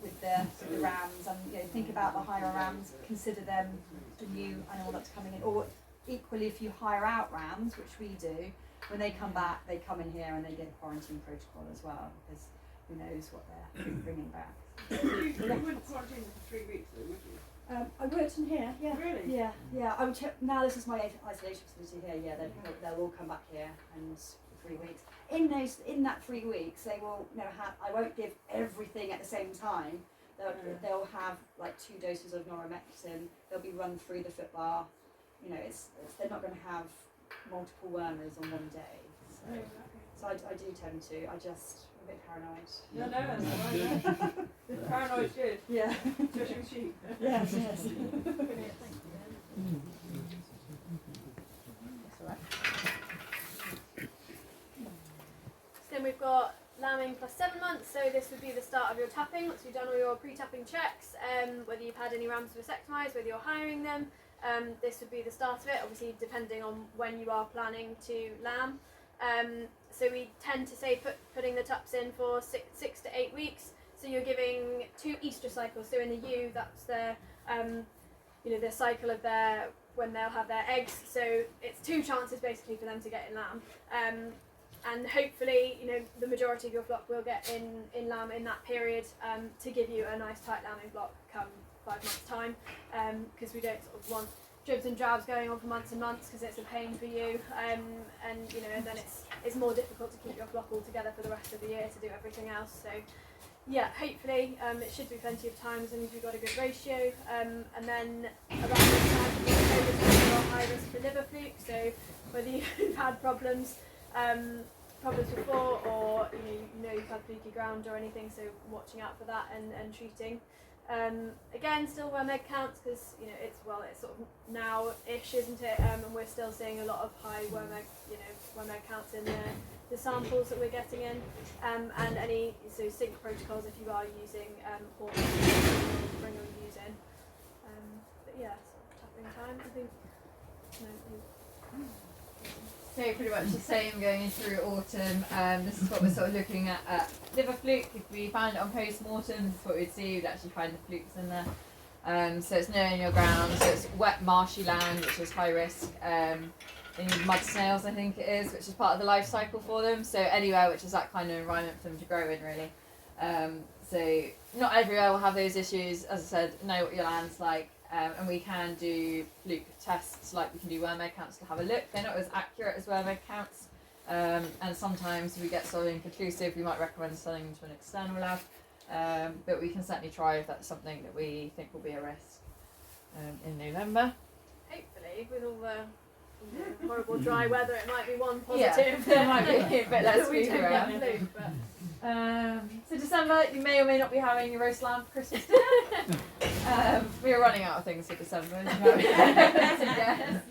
[SPEAKER 7] with the rams. And think about the higher rams. Consider them the new animal that's coming in. Or equally, if you hire out rams, which we do, when they come back, they come in here and they get a quarantine protocol as well, because who knows what they're bringing back.
[SPEAKER 4] You wouldn't quarantine for 3 weeks though, would you?
[SPEAKER 7] I worked in here, yeah.
[SPEAKER 4] Really?
[SPEAKER 7] Yeah. Now this is my isolation facility here. Yeah, they'll all come back here, and for 3 weeks. In that 3 weeks, they will I won't give everything at the same time. They'll have like 2 doses of noromectin. They'll be run through the foot bath. They're not going to have multiple wormers on one day. So I do tend to. I just. A bit paranoid.
[SPEAKER 4] No. Paranoid's good.
[SPEAKER 7] Yeah.
[SPEAKER 4] Especially with sheep.
[SPEAKER 7] Yes.
[SPEAKER 2] That's all right. Then we've got lambing plus 7 months, so this would be the start of your tapping. Once you've done all your pre-tapping checks, whether you've had any rams vasectomized, whether you're hiring them, this would be the start of it, obviously depending on when you are planning to lamb. So we tend to say putting the tups in for 6 to 8 weeks. So you're giving 2 estrus cycles. So in the ewe, that's the the cycle of their when they'll have their eggs. So it's 2 chances basically for them to get in lamb. And hopefully, you know, the majority of your flock will get in lamb in that period to give you a nice tight lambing block come 5 months' time, because we don't sort of want dribs and drabs going on for months and months because it's a pain for you, and you know, and then it's more difficult to keep your flock all together for the rest of the year to do everything else. So yeah, hopefully it should be plenty of time as long as we've got a good ratio, and then around this time you're high risk for liver fluke. So whether you've had problems before, or you know you've had fluky ground or anything, so watching out for that and treating. Again, still worm egg counts, because you know it's sort of now-ish, isn't it? And we're still seeing a lot of high worm egg counts in the samples that we're getting in, and any sync protocols if you are using hormones, bring your ewes in. But yeah, sort of tapping time. I think.
[SPEAKER 1] So pretty much the same going through autumn. This is what we're sort of looking at liver fluke. If we found it on post-mortem, this is what we'd see. We'd actually find the flukes in there. So it's knowing your ground. So it's wet marshy land, which is high risk. They need mud snails, I think it is, which is part of the life cycle for them. So anywhere which is that kind of environment for them to grow in, really. So not everywhere will have those issues. As I said, know what your land's like. And we can do fluke tests, like we can do worm egg counts to have a look. They're not as accurate as worm egg counts, and sometimes we get sort of inconclusive. We might recommend sending them to an external lab, but we can certainly try if that's something that we think will be a risk in November.
[SPEAKER 2] Hopefully, with all the horrible dry weather, it might be one
[SPEAKER 1] Yeah,
[SPEAKER 2] positive.
[SPEAKER 1] there might be a bit less
[SPEAKER 2] we
[SPEAKER 1] food
[SPEAKER 2] don't
[SPEAKER 1] around.
[SPEAKER 2] get fluke, but
[SPEAKER 1] So December, you may or may not be having your roast lamb for Christmas dinner. We are running out of things for December, as you might guess.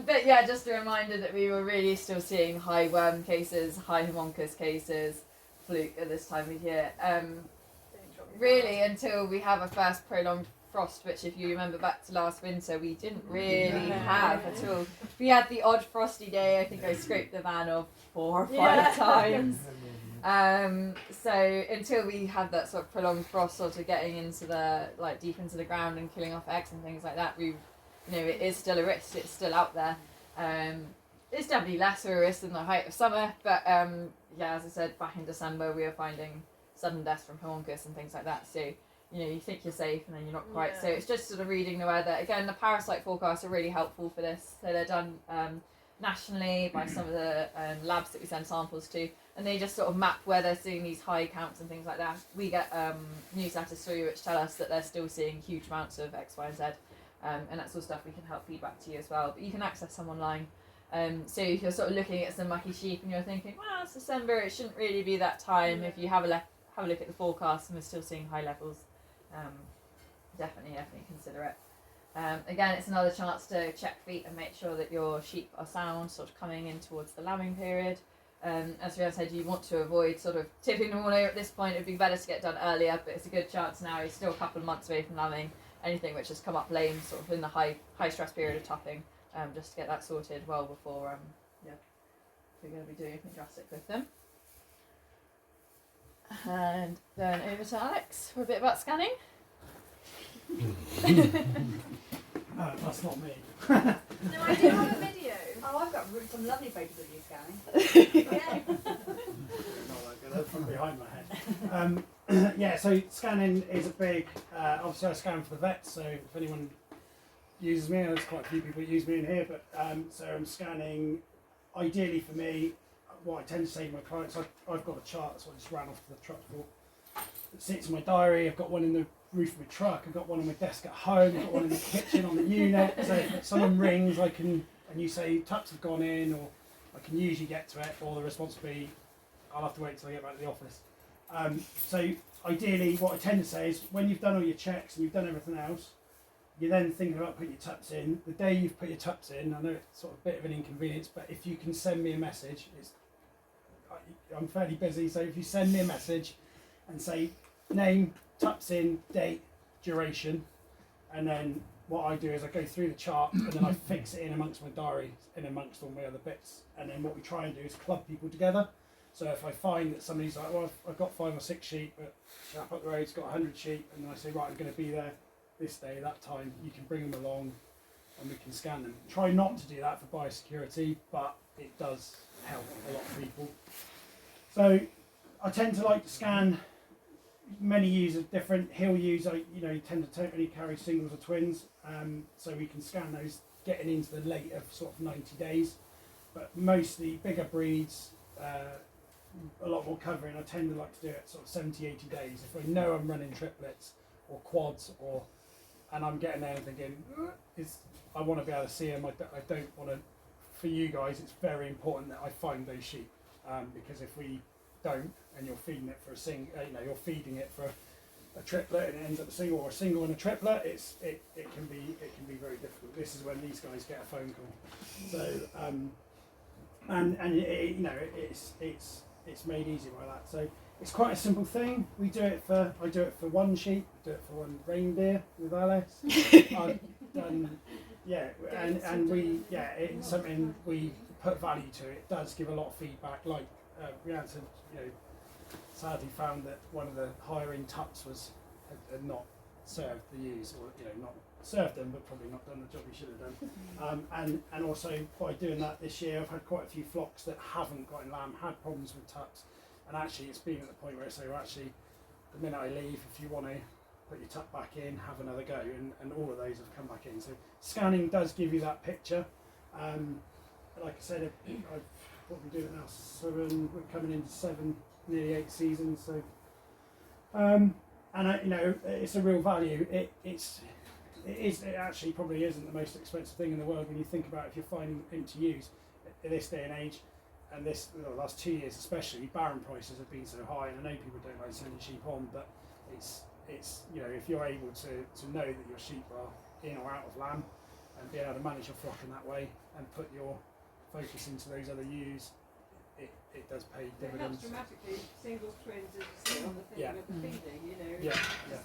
[SPEAKER 1] But yeah, just a reminder that we were really still seeing high worm cases, high homunculus cases, fluke at this time of year. Really until we have a first prolonged frost, which if you remember back to last winter, we didn't really have at all. We had the odd frosty day. I think I scraped the van off 4 or 5 times. So until we had that sort of prolonged frost, sort of getting into the deep into the ground and killing off eggs and things like that, it is still a risk. It's still out there. It's definitely lesser a risk than the height of summer, but yeah, as I said, back in December we were finding sudden deaths from homunculus and things like that. So you think you're safe and then you're not quite.
[SPEAKER 2] Yeah.
[SPEAKER 1] So it's just sort of reading the weather. Again, the parasite forecasts are really helpful for this. So they're done nationally by some of the labs that we send samples to, and they just sort of map where they're seeing these high counts and things like that. We get newsletters through which tell us that they're still seeing huge amounts of X, Y, and Z, and that's all stuff we can help feedback to you as well. But you can access them online. So if you're sort of looking at some mucky sheep and you're thinking, well, it's December, it shouldn't really be that time. If you have a look at the forecast and we're still seeing high levels, definitely consider it. Again, it's another chance to check feet and make sure that your sheep are sound, sort of coming in towards the lambing period. As Rian said, you want to avoid sort of tipping them all over at this point. It'd be better to get done earlier, but it's a good chance now. You're still a couple of months away from lambing. Anything which has come up lame, sort of in the high stress period of tupping, just to get that sorted well before we're going to be doing anything drastic with them. And then over to Alex for a bit about scanning.
[SPEAKER 10] That's not me.
[SPEAKER 2] no, I do have a video.
[SPEAKER 3] Oh, I've got some lovely photos of you scanning.
[SPEAKER 2] Yeah.
[SPEAKER 10] Not that good, from behind my head. Yeah, so scanning is a big, obviously I scan for the vets, so if anyone uses me, there's quite a few people that use me in here, but so I'm scanning, ideally for me, what I tend to say to my clients, I've got a chart, that's what I just ran off to the truck for. It sits in my diary, I've got one in the roof of my truck, I've got one on my desk at home, I've got one in the kitchen on the unit, so if someone rings and you say tups have gone in, or I can usually get to it, or the response will be, I'll have to wait till I get back to the office. So ideally what I tend to say is when you've done all your checks and you've done everything else, you're then thinking about putting your tups in. The day you've put your tups in, I know it's sort of a bit of an inconvenience, but if you can send me a message, I'm fairly busy, so if you send me a message and say name, tups in, date, duration, and then what I do is I go through the chart and then I fix it in amongst my diary, in amongst all my other bits, and then what we try and do is club people together. So if I find that somebody's like, well, I've got 5 or 6 sheep, but chap up the road's got 100 sheep, and then I say, right, I'm going to be there this day, that time, you can bring them along, and we can scan them. Try not to do that for biosecurity, but it does help a lot of people. So I tend to like to scan. Many ewes are different. Hill ewes, tend to only carry singles or twins, so we can scan those getting into the later sort of 90 days. But mostly bigger breeds, a lot more covering. I tend to like to do it sort of 70, 80 days. If I know I'm running triplets or quads, and I'm getting there and thinking, I want to be able to see them. I don't want to. For you guys, it's very important that I find those sheep, because if we don't, and you're feeding it for you're feeding it for a triplet and it ends up a single, or a single and a triplet, it can be very difficult. This is when these guys get a phone call. So it's made easy by that. So it's quite a simple thing. I do it for one sheep, I do it for one reindeer with Alice. I've done, it's something we put value to. It does give a lot of feedback. Like Rhiannon said, sadly found that one of the hiring tups had not served the ewes, or not served them, but probably not done the job he should have done. And also by doing that this year, I've had quite a few flocks that haven't got in lamb, had problems with tups, and actually it's been at the point where I say, well, actually, the minute I leave, if you want to put your tup back in, have another go, and all of those have come back in. So scanning does give you that picture. Like I said, what we do it now, we're coming into 7, nearly 8 seasons. So, it's a real value. It actually probably isn't the most expensive thing in the world when you think about if you're finding empty ewes in this day and age, and the last 2 years especially, barren prices have been so high, and I know people don't like sending sheep on, but it's if you're able to know that your sheep are in or out of lamb, and be able to manage your flock in that way, and put your focus into those other ewes, it does pay dividends.
[SPEAKER 4] It helps dramatically. Singles, twins, as you say, on the thing of the feeding,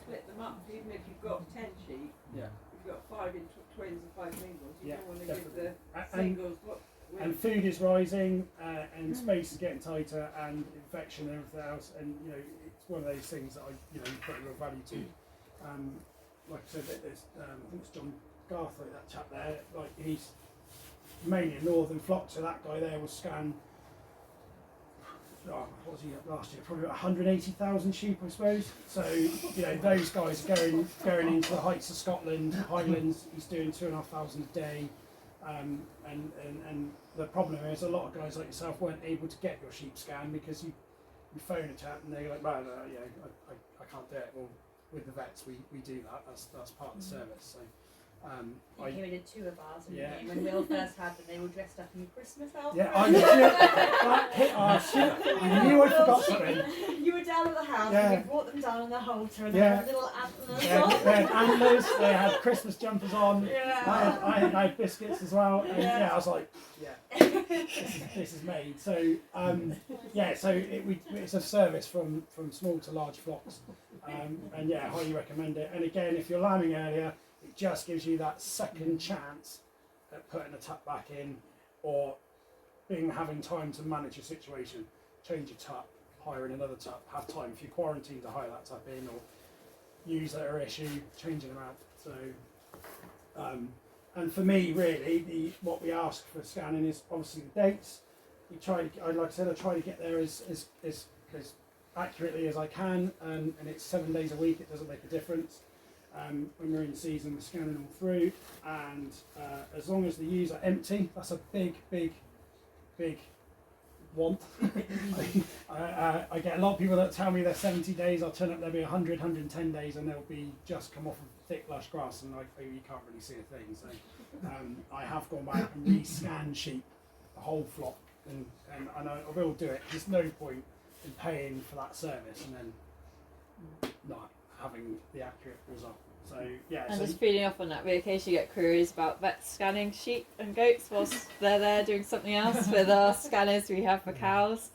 [SPEAKER 4] split them up. Even if you've got 10 sheep, if you've got 5 twins and 5 singles, you don't want to give the singles
[SPEAKER 10] and food is rising, and space is getting tighter, and infection and everything else, and it's one of those things that I put real value to. Like I said, there's I think it's John Garthwaite, that chap there. Like he's mainly a northern flock, so that guy there will scan. What was he at last year? Probably about 180,000 sheep, I suppose. So those guys are going into the heights of Scotland, Highlands. He's doing 2,500 a day, and the problem is a lot of guys like yourself weren't able to get your sheep scanned because you phone a chap and they're like, well, I can't do it. Well, with the vets, we do that. That's part of the service. So.
[SPEAKER 12] I came in 2 of ours, and when Will first had them, they were dressed up in Christmas outfits.
[SPEAKER 10] Yeah, I knew I forgot something.
[SPEAKER 12] You were down at the house, and we brought them down on the halter, and they had little antlers on.
[SPEAKER 10] They had antlers, they had Christmas jumpers on, I had biscuits as well, and I was like, this is made. So, it's a service from small to large flocks, and highly recommend it. And again, if you're lambing earlier, it just gives you that second chance at putting a tup back in, or having time to manage your situation. Change your tup, hire in another tup, have time if you're quarantined to hire that tup in, or use that are issue, changing them out. So, and for me, really, what we ask for scanning is obviously the dates. Like I said, I try to get there as accurately as I can, and it's 7 days a week. It doesn't make a difference. When we're in season, we're scanning all through, and as long as the ewes are empty, that's a big want. I get a lot of people that tell me they're 70 days, I'll turn up, they'll be 100, 110 days, and they'll be just come off of thick, lush grass, and you can't really see a thing. So I have gone back and re-scanned sheep, the whole flock, and I will do it. There's no point in paying for that service and then not having the accurate result. So
[SPEAKER 1] and just feeding off on that, we occasionally get queries about vets scanning sheep and goats whilst they're there doing something else with our scanners we have for cows.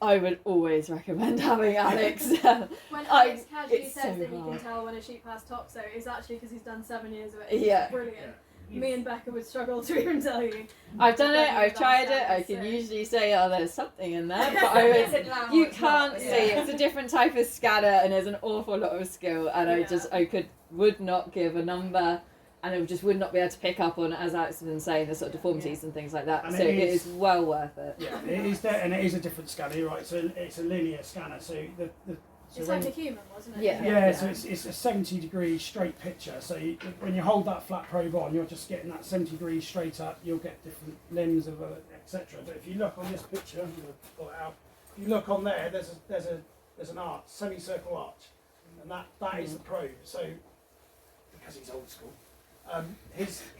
[SPEAKER 1] I would always recommend having Alex.
[SPEAKER 2] When Alex casually says
[SPEAKER 1] so
[SPEAKER 2] that he
[SPEAKER 1] hard.
[SPEAKER 2] can tell when a sheep has toxo, it's actually because he's done 7 years of it.
[SPEAKER 1] Yeah.
[SPEAKER 2] Brilliant. Me and Becca would struggle to even tell you.
[SPEAKER 1] I've done it, I've tried it, I can usually say, oh, there's something in there, but you can't see. It's a different type of scanner, and there's an awful lot of skill, and I would not give a number and it just would not be able to pick up on, as Alex has been saying, the sort of deformities and things like that.
[SPEAKER 10] And
[SPEAKER 1] so it is well worth it.
[SPEAKER 10] Yeah, it is and it is a different scanner, right? So it's a linear scanner. So
[SPEAKER 2] it's like a human, wasn't it?
[SPEAKER 10] Yeah. So it's a 70-degree straight picture. So when you hold that flat probe on, you're just getting that 70 degrees straight up. You'll get different limbs of etc. But if you look on this picture, I'm going to pull it out. If you look on there, there's an arch, semicircle arch, and that is the probe. So because he's old school,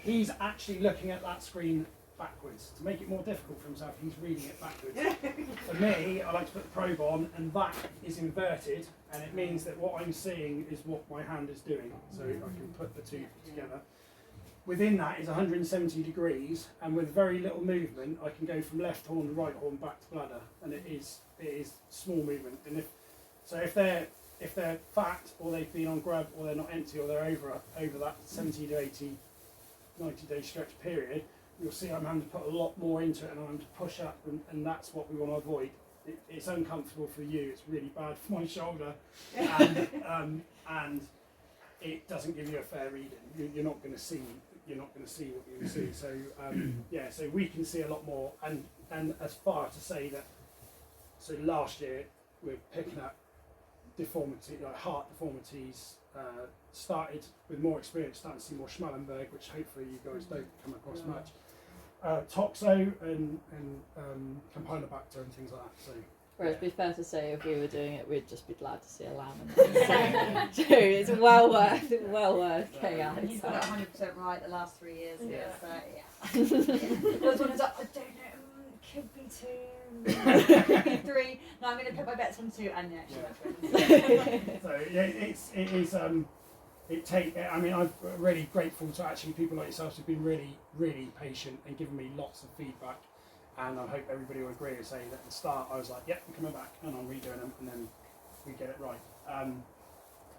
[SPEAKER 10] he's actually looking at that screen backwards to make it more difficult for himself. He's reading it backwards. For me, I like to put the probe on, and that is inverted, and it means that what I'm seeing is what my hand is doing. So I can put the two together. Within that is 170 degrees, and with very little movement, I can go from left horn to right horn back to bladder, and it is small movement. And if they're fat, or they've been on grub, or they're not empty, or they're over that 70 to 80, 90-day stretch period, you'll see I'm having to put a lot more into it, and I'm having to push up, and that's what we want to avoid. It's uncomfortable for you. It's really bad for my shoulder, and it doesn't give you a fair reading. You're not going to see. You're not going to see what you see. So so we can see a lot more, and as far to say that. So last year we're picking up deformity, like heart deformities. Started with more experience, starting to see more Schmallenberg, which hopefully you guys don't come across much. Toxo and Campylobacter and things like that. So.
[SPEAKER 1] Whereas it'd be fair to say if we were doing it, we'd just be glad to see a lamb. So it's well worth getting out.
[SPEAKER 3] You've got it 100% right the last 3 years.
[SPEAKER 2] Yeah.
[SPEAKER 3] So yeah. Those ones like, I don't know, could be 2, could be 3. No, I'm going to put my bets on 2, and actually
[SPEAKER 10] So yeah, I'm really grateful to actually people like yourselves who've been really, really patient and given me lots of feedback. And I hope everybody will agree and say that at the start I was like, yep, I'm coming back, and I'm redoing them, and then we get it right.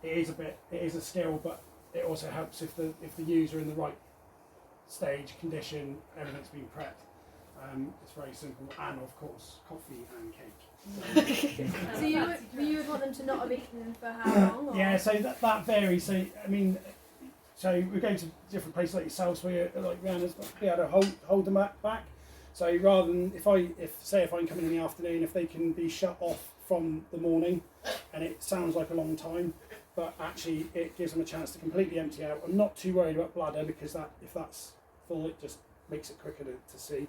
[SPEAKER 10] It is a skill, but it also helps if the user in the right stage, condition, everything's been prepped. It's very simple, and of course, coffee and cake.
[SPEAKER 2] So you would want them to not have eaten them for how long? Or?
[SPEAKER 10] Yeah, so that varies. So I mean, so we go to different places like yourselves where like Rihanna's be able to hold them back. So rather than if I'm coming in the afternoon, if they can be shut off from the morning, and it sounds like a long time, but actually it gives them a chance to completely empty out. I'm not too worried about bladder because if that's full, it just makes it quicker to see.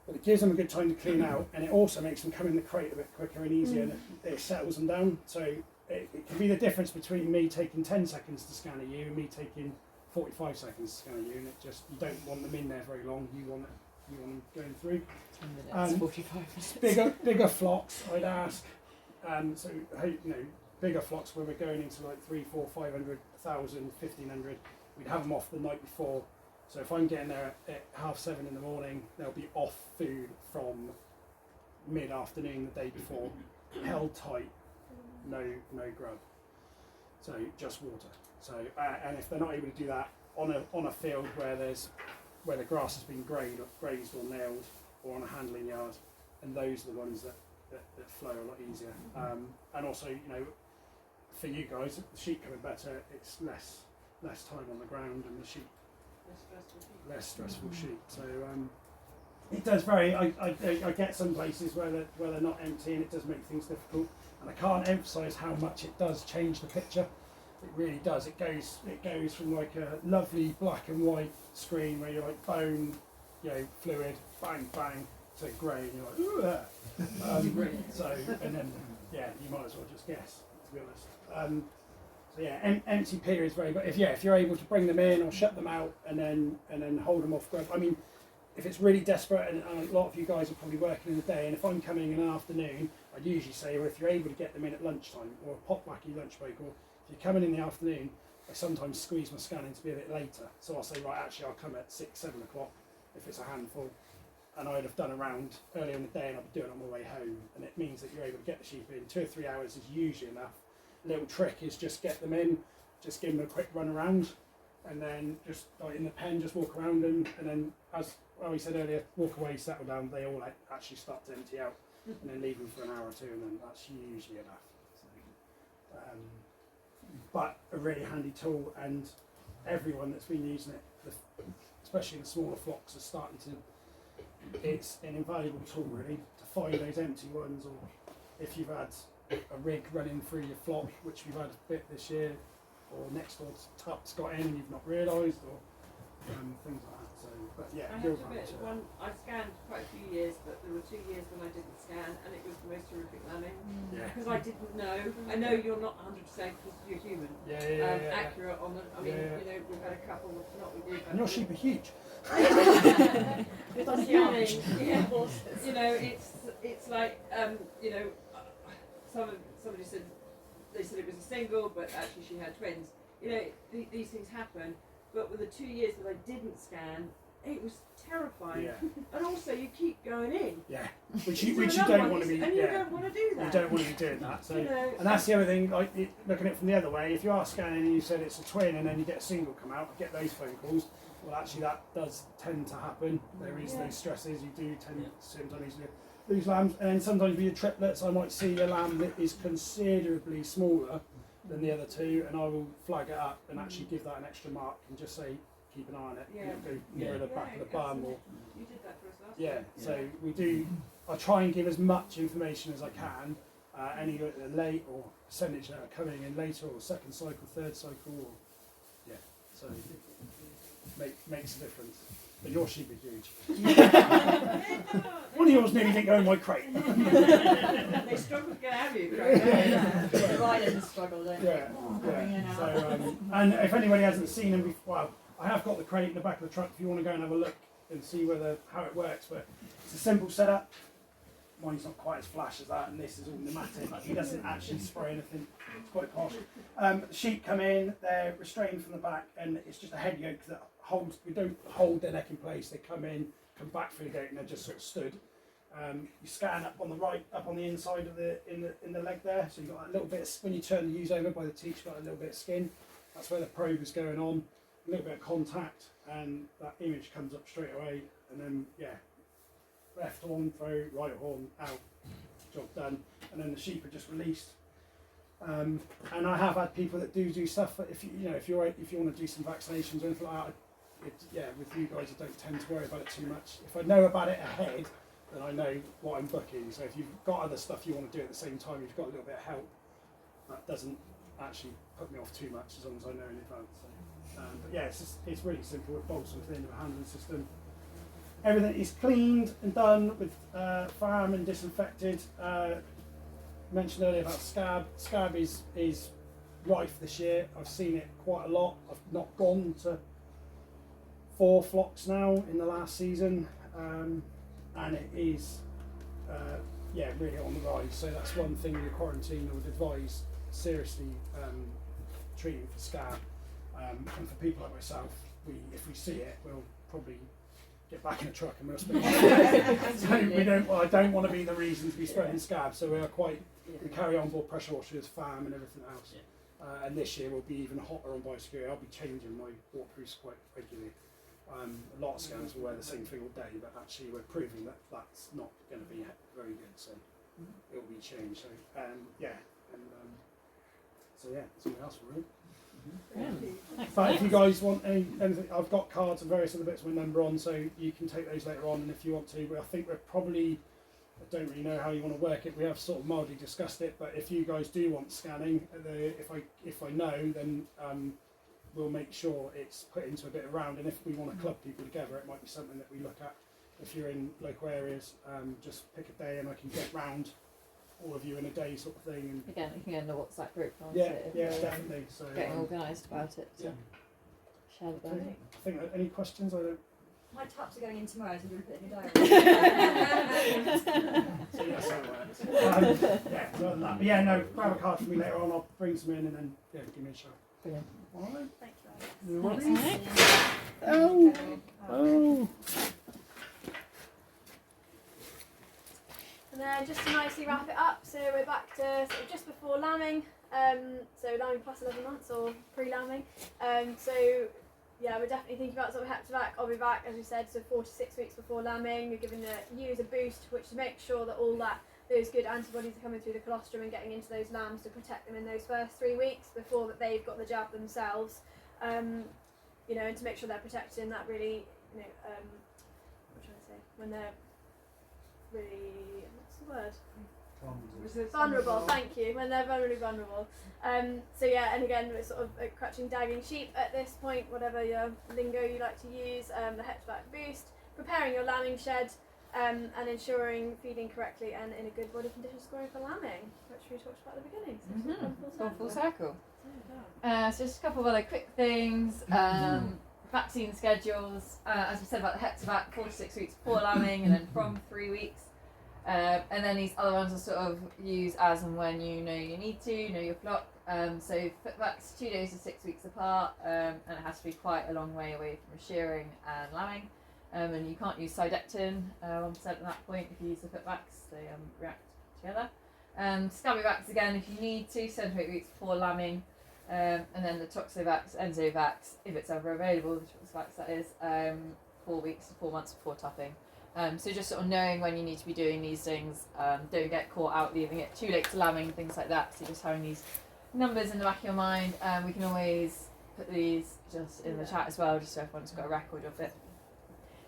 [SPEAKER 10] But it gives them a good time to clean out, and it also makes them come in the crate a bit quicker and easier, and it settles them down. So it can be the difference between me taking 10 seconds to scan a ewe and me taking 45 seconds to scan a ewe, and it just, you don't want them in there very long. You want them going through.
[SPEAKER 1] 10 minutes, 45 minutes.
[SPEAKER 10] Bigger flocks, I'd ask. So bigger flocks where we're going into like 3, 4, 500, 1,000, 1,500. We'd have them off the night before. So if I'm getting there at 7:30 in the morning, they'll be off food from mid-afternoon the day before, held tight, no grub. So just water. So and if they're not able to do that on a field where the grass has been grazed or nailed, or on a handling yard, and those are the ones that flow a lot easier. And also, for you guys, the sheep coming better, it's less time on the ground, and the sheep less stressful sheep. So it does vary. I get some places where they're not empty, and it does make things difficult. And I can't emphasise how much it does change the picture. It really does. It goes from like a lovely black and white screen where you're like bone, fluid, bang bang, to grey, and you're like, ooh. So and then you might as well just guess, to be honest. So yeah, empty period is very good. If you're able to bring them in or shut them out and then hold them off grub. I mean, if it's really desperate, and a lot of you guys are probably working in the day, and if I'm coming in the afternoon, I'd usually say, well, if you're able to get them in at lunchtime or a pop wacky lunch break, or if you're coming in the afternoon, I sometimes squeeze my scanning to be a bit later. So I'll say, right, actually I'll come at 6, 7 o'clock if it's a handful. And I'd have done a round earlier in the day, and I'd be doing it on my way home. And it means that you're able to get the sheep in. 2 or 3 hours is usually enough. A little trick is just get them in, just give them a quick run around, and then just like in the pen, just walk around them, and then, as we said earlier, walk away, settle down. They all actually start to empty out, and then leave them for an hour or two, and then that's usually enough. So, but a really handy tool, and everyone that's been using it, especially the smaller flocks, are starting to. It's an invaluable tool really to find those empty ones, or if you've had a rig running through your flock, which we've had a bit this year, or next door's tup's got in and you've not realised, or things like that. So, but yeah,
[SPEAKER 4] I have to admit, I scanned quite a few years, but there were 2 years when I didn't scan, and it was the most horrific lambing. Because I didn't know. I know you're not 100% because you're human. Accurate on the. I mean, you know, we've had a couple, not with you, but.
[SPEAKER 10] And your sheep are huge.
[SPEAKER 4] It's huge. Yeah. You know, it's like you know, somebody said they said it was a single, but actually she had twins. You know, these things happen. But with the 2 years that I didn't scan, it was terrifying.
[SPEAKER 10] Yeah.
[SPEAKER 4] And also, you keep going in.
[SPEAKER 10] Yeah, which you don't want to be.
[SPEAKER 4] And you don't want to do that.
[SPEAKER 10] You don't want to be doing that. So,
[SPEAKER 4] you know,
[SPEAKER 10] and that's the other thing. Like looking at it from the other way, if you are scanning and you said it's a twin, and then you get a single come out, get those phone calls. Well, actually, that does tend to happen. There is those stresses. You do tend to sometimes lose lambs, and then sometimes with your triplets, I might see a lamb that is considerably smaller than the other two, and I will flag it up and actually give that an extra mark and just say keep an eye on it.
[SPEAKER 4] Yeah.
[SPEAKER 10] Go near the back of the bum, or
[SPEAKER 4] you did that for us last
[SPEAKER 10] yeah.
[SPEAKER 4] time.
[SPEAKER 10] So we do. I try and give as much information as I can. Any late or percentage that are coming in later, or second cycle, third cycle, or yeah. So makes a difference. But your sheep are huge. One of yours nearly didn't go in my crate.
[SPEAKER 4] They struggle to get out of your crate.
[SPEAKER 3] The riders struggle, don't they?
[SPEAKER 10] Yeah. So, and if anybody hasn't seen them before, well, I have got the crate in the back of the truck if you want to go and have a look and see how it works. But it's a simple setup. Mine's not quite as flash as that, and this is all pneumatic. He doesn't actually spray anything. It's quite posh. The sheep come in, they're restrained from the back, and it's just a head yoke that holds. We don't hold their neck in place. They come in, come back through the gate, and they're just sort of stood. You scan up on the right, up on the inside of in the leg there. So you've got a little bit. When you turn the ewes over by the teeth, you've got a little bit of skin. That's where the probe is going on. A little bit of contact, and that image comes up straight away. And then left horn through, right horn out, job done. And then the sheep are just released. And I have had people that do stuff. But if you want to do some vaccinations or anything like that, with you guys, I don't tend to worry about it too much. If I know about it ahead, then I know what I'm booking. So if you've got other stuff you want to do at the same time, you've got a little bit of help. That doesn't actually put me off too much as long as I know in advance. So, but yeah, it's really simple. It bolts onto the end of a handling system. Everything is cleaned and done with farm and disinfected. Mentioned earlier about scab. Scab is rife this year. I've seen it quite a lot. I've not gone to 4 flocks now in the last season, and it is really on the rise. So that's one thing in your quarantine I would advise seriously treating for scab. And for people like myself, if we see it, we'll probably get back in the truck and we'll spray. So I don't want to be the reason to be spreading scab. So we carry on board pressure washers, FAM, and everything else. And this year will be even hotter on biosecurity. I'll be changing my waterproofs quite regularly. A lot of scanners will wear the same thing all day, but actually we're proving that that's not going to be very good. So it will be changed. So something else for me. But if you guys want anything, I've got cards and various other bits with my number on, so you can take those later on. And if you want to, I think we're probably, I don't really know how you want to work it. We have sort of mildly discussed it, but if you guys do want scanning, if I know, then we'll make sure it's put into a bit of round. And if we want to club people together, it might be something that we look at. If you're in local areas, just pick a day and I can get round all of you in a day sort of thing. And
[SPEAKER 1] again, you can get in the WhatsApp group.
[SPEAKER 10] Definitely. So
[SPEAKER 1] getting organised about it. So share the burden.
[SPEAKER 10] I think any questions? I don't.
[SPEAKER 3] My taps are going in tomorrow, so we'll put it in your diary.
[SPEAKER 10] So yes, that works. Other than that. But no, grab a card for me later on. I'll bring some in and then give me a shout.
[SPEAKER 1] Brilliant.
[SPEAKER 10] All right.
[SPEAKER 3] Thank you.
[SPEAKER 10] Oh.
[SPEAKER 2] And then just to nicely wrap it up, so we're back to sort of just before lambing, so lambing plus 11 months or pre-lambing. We're definitely thinking about sort of Heptavac, Obivac, as we said, so 4 to 6 weeks before lambing. We're giving the ewes a boost, which to make sure that those good antibodies are coming through the colostrum and getting into those lambs to protect them in those first 3 weeks before that they've got the jab themselves. you know, and to make sure they're protected in that really, you know, what should I say, when they're really, what's the word? Vulnerable, thank you, when they're really vulnerable. So yeah, and again, we're sort of crouching, dagging sheep at this point, whatever your lingo you like to use, the HEPTVAC boost, preparing your lambing shed, and ensuring feeding correctly and in a good body condition scoring for lambing, which we talked about at the beginning. So it's gone
[SPEAKER 1] Full circle. So just a couple of other quick things. Vaccine schedules, as we said about the HEPTVAC, 4 to 6 weeks before lambing and then from 3 weeks. And then these other ones will sort of use as and when you know you need to, know your flock. So footbacks 2 doses 6 weeks apart, and it has to be quite a long way away from shearing and lambing. And you can't use Sidectin 1% at that point if you use the footbacks, they react together. Scabivax again if you need to, 7 to 8 weeks before lambing. And then the Toxovax, Enzovax, if it's ever available, the Toxovax that is, 4 weeks to 4 months before tupping. So just sort of knowing when you need to be doing these things, don't get caught out leaving it too late to lambing, things like that. So just having these numbers in the back of your mind. We can always put these just in the chat as well, just so everyone's got a record of it.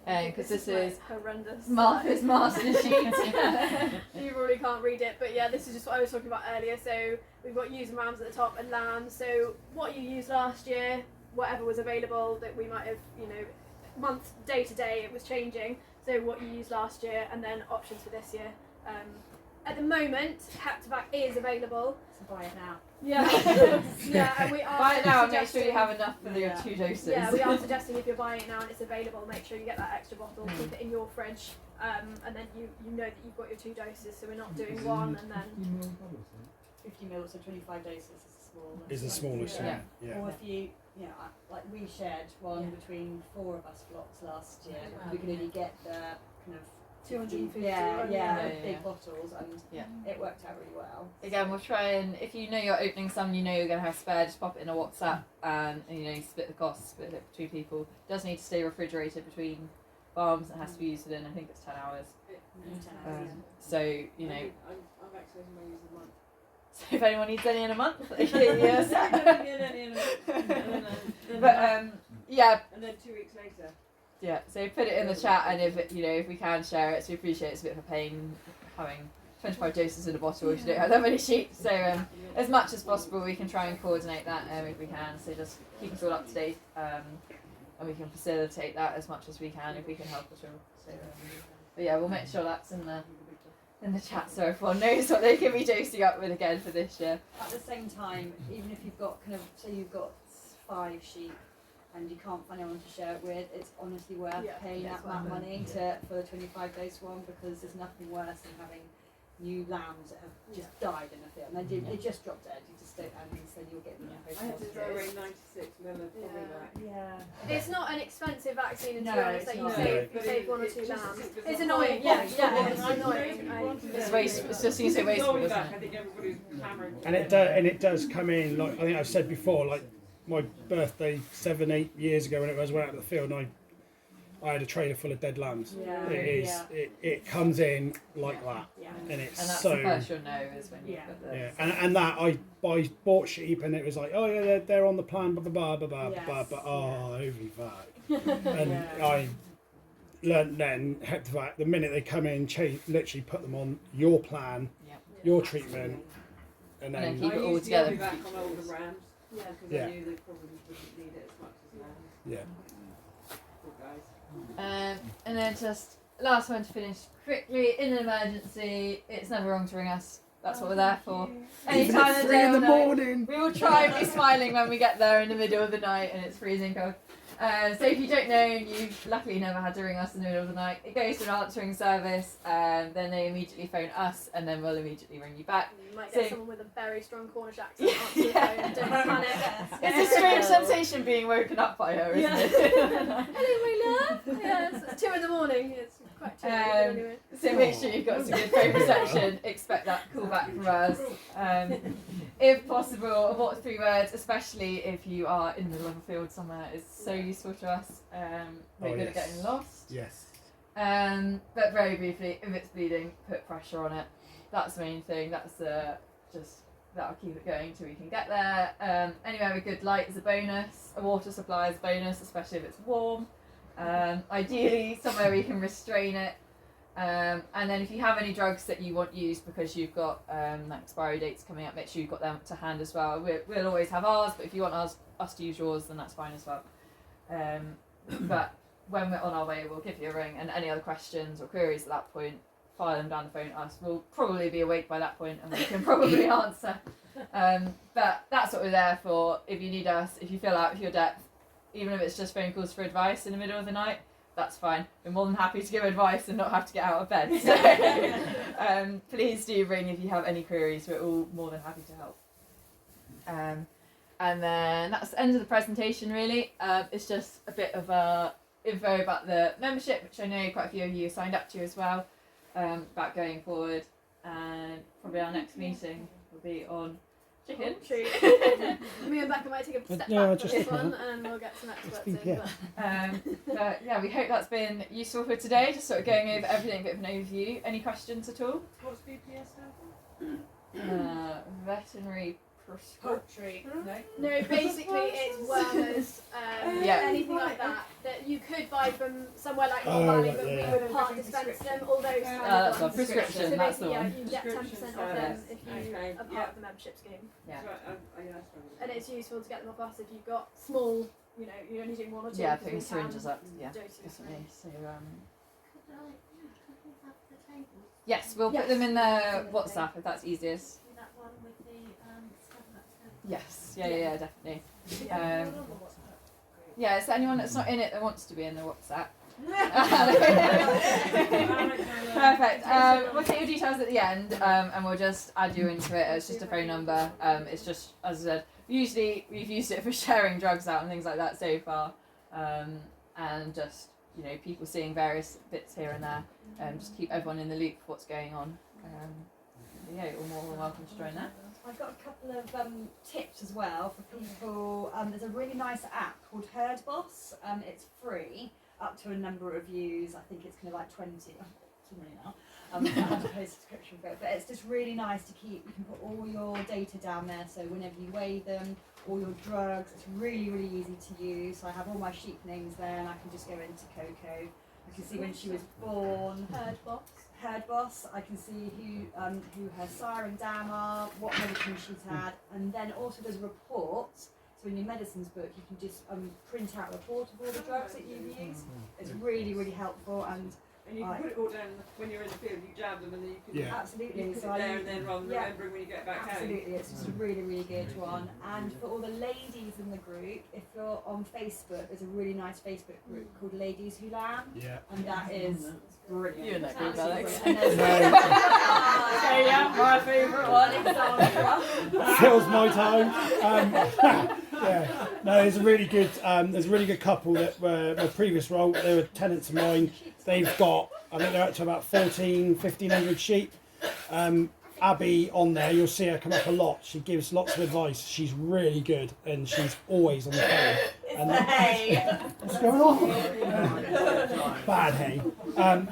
[SPEAKER 1] Because this is
[SPEAKER 2] horrendous.
[SPEAKER 1] Martha's master sheet.
[SPEAKER 2] You probably can't read it, but yeah, this is just what I was talking about earlier. So we've got ewes and rams at the top and lambs. So what you used last year, whatever was available that we might have, you know, month, day to day, it was changing. So what you used last year and then options for this year. At the moment, HEPTVAC is available.
[SPEAKER 3] So buy it now.
[SPEAKER 2] Yeah. Yeah, and we are
[SPEAKER 1] Buy it now and make sure
[SPEAKER 2] suggesting-
[SPEAKER 1] you have enough for your 2 doses.
[SPEAKER 2] Yeah, we are suggesting if you're buying it now and it's available, make sure you get that extra bottle, keep it in your fridge, and then you know that you've got your 2 doses, so we're not doing one and then.
[SPEAKER 3] 50 mils, so 25 doses is the smallest.
[SPEAKER 10] Is the smallest,
[SPEAKER 1] Yeah.
[SPEAKER 10] yeah.
[SPEAKER 3] Or if you know, like we shared one between 4 of us flocks last year,
[SPEAKER 1] Wow.
[SPEAKER 3] we could only get the kind of
[SPEAKER 2] 250
[SPEAKER 3] big bottles, and it worked out really well.
[SPEAKER 1] Again, we'll try and, if you know you're opening some, you know you're going to have spare, just pop it in a WhatsApp and you know, split the costs, split it between people. It does need to stay refrigerated between farms, it has to be used within, I think it's 10 hours. So, you know,
[SPEAKER 4] I'm vaccinating my ewes in a month.
[SPEAKER 1] so if anyone needs any in a month, yes. But yeah.
[SPEAKER 4] And then 2 weeks later.
[SPEAKER 1] Yeah, so put it in the chat, and if you know, if we can share it, so we appreciate it's a bit of a pain having 25 doses in a bottle if you don't have that many sheep. So as much as possible, we can try and coordinate that if we can. So just keep us all up to date, and we can facilitate that as much as we can if we can help at all. So, but yeah, we'll make sure that's in the chat so everyone knows what they can be dosing up with again for this year.
[SPEAKER 3] At the same time, even if you've got kind of, say you've got 5 sheep and you can't find anyone to share it with, it's honestly worth paying that money for the 25 dose one, because there's nothing worse than having new lambs that have just died in the field. And they just drop dead. You just don't, and so you're getting
[SPEAKER 4] I had to throw away 96 ml of
[SPEAKER 3] Yeah.
[SPEAKER 2] It's not an expensive vaccine, and to
[SPEAKER 3] No,
[SPEAKER 2] be honest,
[SPEAKER 3] it's
[SPEAKER 2] that you
[SPEAKER 3] not.
[SPEAKER 2] save 1 or 2
[SPEAKER 4] It's just-
[SPEAKER 2] lambs.
[SPEAKER 4] it's
[SPEAKER 2] It's
[SPEAKER 4] not
[SPEAKER 2] annoying,
[SPEAKER 4] point.
[SPEAKER 2] yeah, it's annoying.
[SPEAKER 1] It's wasteful. It's just so wasteful, isn't
[SPEAKER 4] I
[SPEAKER 1] it?
[SPEAKER 4] think everybody's clamoring.
[SPEAKER 10] And it does come in, like I think I've said before, like my birthday 7-8 years ago when it was out of the field, and I had a trailer full of dead lambs.
[SPEAKER 3] Yeah.
[SPEAKER 10] It comes in like that, and it's
[SPEAKER 1] And that's
[SPEAKER 10] so
[SPEAKER 1] the first you'll know is when you put the.
[SPEAKER 10] yeah. And that I bought sheep, and it was like, oh yeah, they're on the plan, blah blah blah blah blah, but holy fuck. And I learnt then HEPTVAC, the minute they come in, literally put them on your plan, your treatment, and then
[SPEAKER 1] keep it all
[SPEAKER 4] I used
[SPEAKER 1] together.
[SPEAKER 4] to back on older rams, because
[SPEAKER 10] Yeah.
[SPEAKER 4] I knew they probably wouldn't need it as much as now.
[SPEAKER 10] yeah.
[SPEAKER 4] Poor guys.
[SPEAKER 1] And then just last one to finish quickly. In an emergency, it's never wrong to ring us. That's what we're there for. Any time of the day or night. We will try and be smiling when we get there in the middle of the night and it's freezing cold. So if you don't know, and you've luckily never had to ring us in the middle of the night, it goes to an answering service, and then they immediately phone us, and then we'll immediately ring you back.
[SPEAKER 2] You might get someone with a very strong Cornish accent answer the phone. Don't panic.
[SPEAKER 1] It's a strange sensation being woken up by her, isn't it?
[SPEAKER 2] Hello, my love. Yeah, it's 2 in the morning. It's quite chilly anyway.
[SPEAKER 1] So make sure you've got some good phone reception. Expect that call back from us. If possible, what 3 words, especially if you are in the middle of a field somewhere, is so useful to us. We're good at getting lost.
[SPEAKER 10] Yes.
[SPEAKER 1] But very briefly, if it's bleeding, put pressure on it. That's the main thing. That's just that'll keep it going till we can get there. Anywhere with good light is a bonus. A water supply is a bonus, especially if it's warm. Ideally, somewhere where you can restrain it. And then if you have any drugs that you want used because you've got expiry dates coming up, make sure you've got them to hand as well. We'll always have ours, but if you want us to use yours, then that's fine as well. But when we're on our way, we'll give you a ring, and any other questions or queries at that point, fire them down the phone to us. We'll probably be awake by that point, and we can probably answer. But that's what we're there for. If you need us, if you feel out of your depth, even if it's just phone calls for advice in the middle of the night, that's fine. We're more than happy to give advice and not have to get out of bed. So please do ring if you have any queries. We're all more than happy to help. And then that's the end of the presentation, really. It's just a bit of info about the membership, which I know quite a few of you signed up to as well, about going forward. And probably our next meeting will be on chicken.
[SPEAKER 2] Me and Becca might take a step back for this one, and we'll get some experts in.
[SPEAKER 1] But yeah, we hope that's been useful for today, just sort of going over everything, a bit of an overview. Any questions at all?
[SPEAKER 4] What's BPS stand for?
[SPEAKER 1] Veterinary
[SPEAKER 6] Poultry.
[SPEAKER 2] No, basically it's wormers, anything like that you could buy from somewhere like Old Valley, but we would part dispense them, all those kind of ones.
[SPEAKER 1] Prescription,
[SPEAKER 2] So
[SPEAKER 1] that's the
[SPEAKER 2] basically,
[SPEAKER 1] one.
[SPEAKER 2] you get 10% off them if you
[SPEAKER 4] Okay.
[SPEAKER 2] are part of the membership scheme.
[SPEAKER 1] Yeah.
[SPEAKER 2] And it's useful to get them off us if you've got small, you're only doing one or two.
[SPEAKER 1] Yeah,
[SPEAKER 2] because we
[SPEAKER 1] putting syringes
[SPEAKER 2] can
[SPEAKER 1] up. Yeah,
[SPEAKER 2] dose you.
[SPEAKER 1] definitely. So
[SPEAKER 5] Could we have the tables?
[SPEAKER 1] yes, we'll put them in the WhatsApp if that's easiest.
[SPEAKER 5] See that one with the stuff about
[SPEAKER 1] Yes, yeah, definitely. Yeah, so anyone that's not in it that wants to be in the WhatsApp. Perfect. We'll take your details at the end, and we'll just add you into it. It's just a phone number. It's just, as I said, usually we've used it for sharing drugs out and things like that so far, and just people seeing various bits here and there. Just keep everyone in the loop of what's going on. Yeah, you're more than welcome to join that.
[SPEAKER 3] I've got a couple of tips as well for people. There's a really nice app called Herd Boss. It's free up to a number of views. I think it's kind of like 20. Too many now. I have to pay a subscription for it, but it's just really nice to keep. You can put all your data down there, so whenever you weigh them, all your drugs, it's really, really easy to use. So I have all my sheep names there, and I can just go into Coco. I can see when she was born. Herd Boss. I can see who her sire and dam are, what medicine she's had, and then also there's reports. So in your medicines book, you can just print out a report of all the drugs that you've used. It's really, really helpful, and
[SPEAKER 4] you can put it all down when you're in the field. You jab them, and then you can
[SPEAKER 3] absolutely.
[SPEAKER 4] You put it there and then rather than remembering when you get back home.
[SPEAKER 3] Absolutely, it's just a really, really good one. And for all the ladies in the group, if you're on Facebook, there's a really nice Facebook group called Ladies Who Lamb, and that is brilliant.
[SPEAKER 1] You're in that group, Alex.
[SPEAKER 3] My favourite one, Alexandra.
[SPEAKER 10] Fills my time. Yeah, no, there's a really good couple that were my previous role. They were tenants of mine. They've got, I think they're up to about 1,500 sheep. Abby on there, you'll see her come up a lot. She gives lots of advice. She's really good, and she's always on the phone.
[SPEAKER 3] It's the hay.
[SPEAKER 10] What's going on? Bad hay.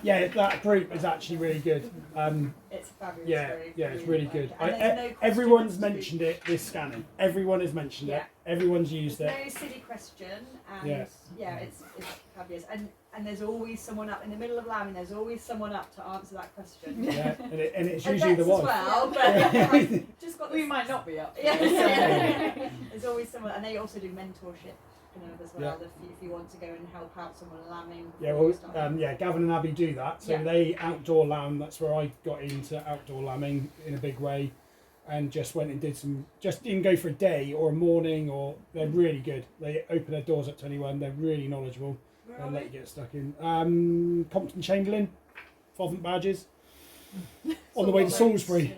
[SPEAKER 10] Yeah, that group is actually really good.
[SPEAKER 3] It's fabulous.
[SPEAKER 10] Yeah, it's really good. Everyone's mentioned it. This scanning. Everyone has mentioned it. Everyone's used it.
[SPEAKER 3] No silly question, and it's fabulous. And there's always someone up in the middle of lambing. There's always someone up to answer that question.
[SPEAKER 10] Yeah, and it's usually the wife.
[SPEAKER 3] As well, but just got
[SPEAKER 1] we might not be up.
[SPEAKER 3] Yeah. There's always someone, and they also do mentorship. As well, if you want to go and help out someone lambing.
[SPEAKER 10] Yeah, well, Gavin and Abby do that. So they outdoor lamb. That's where I got into outdoor lambing in a big way, and just went and did some. Just didn't go for a day or a morning, or they're really good. They open their doors up to anyone. They're really knowledgeable. They'll let you get stuck in. Compton Chamberlain, Fovant Badges, on the way to Salisbury.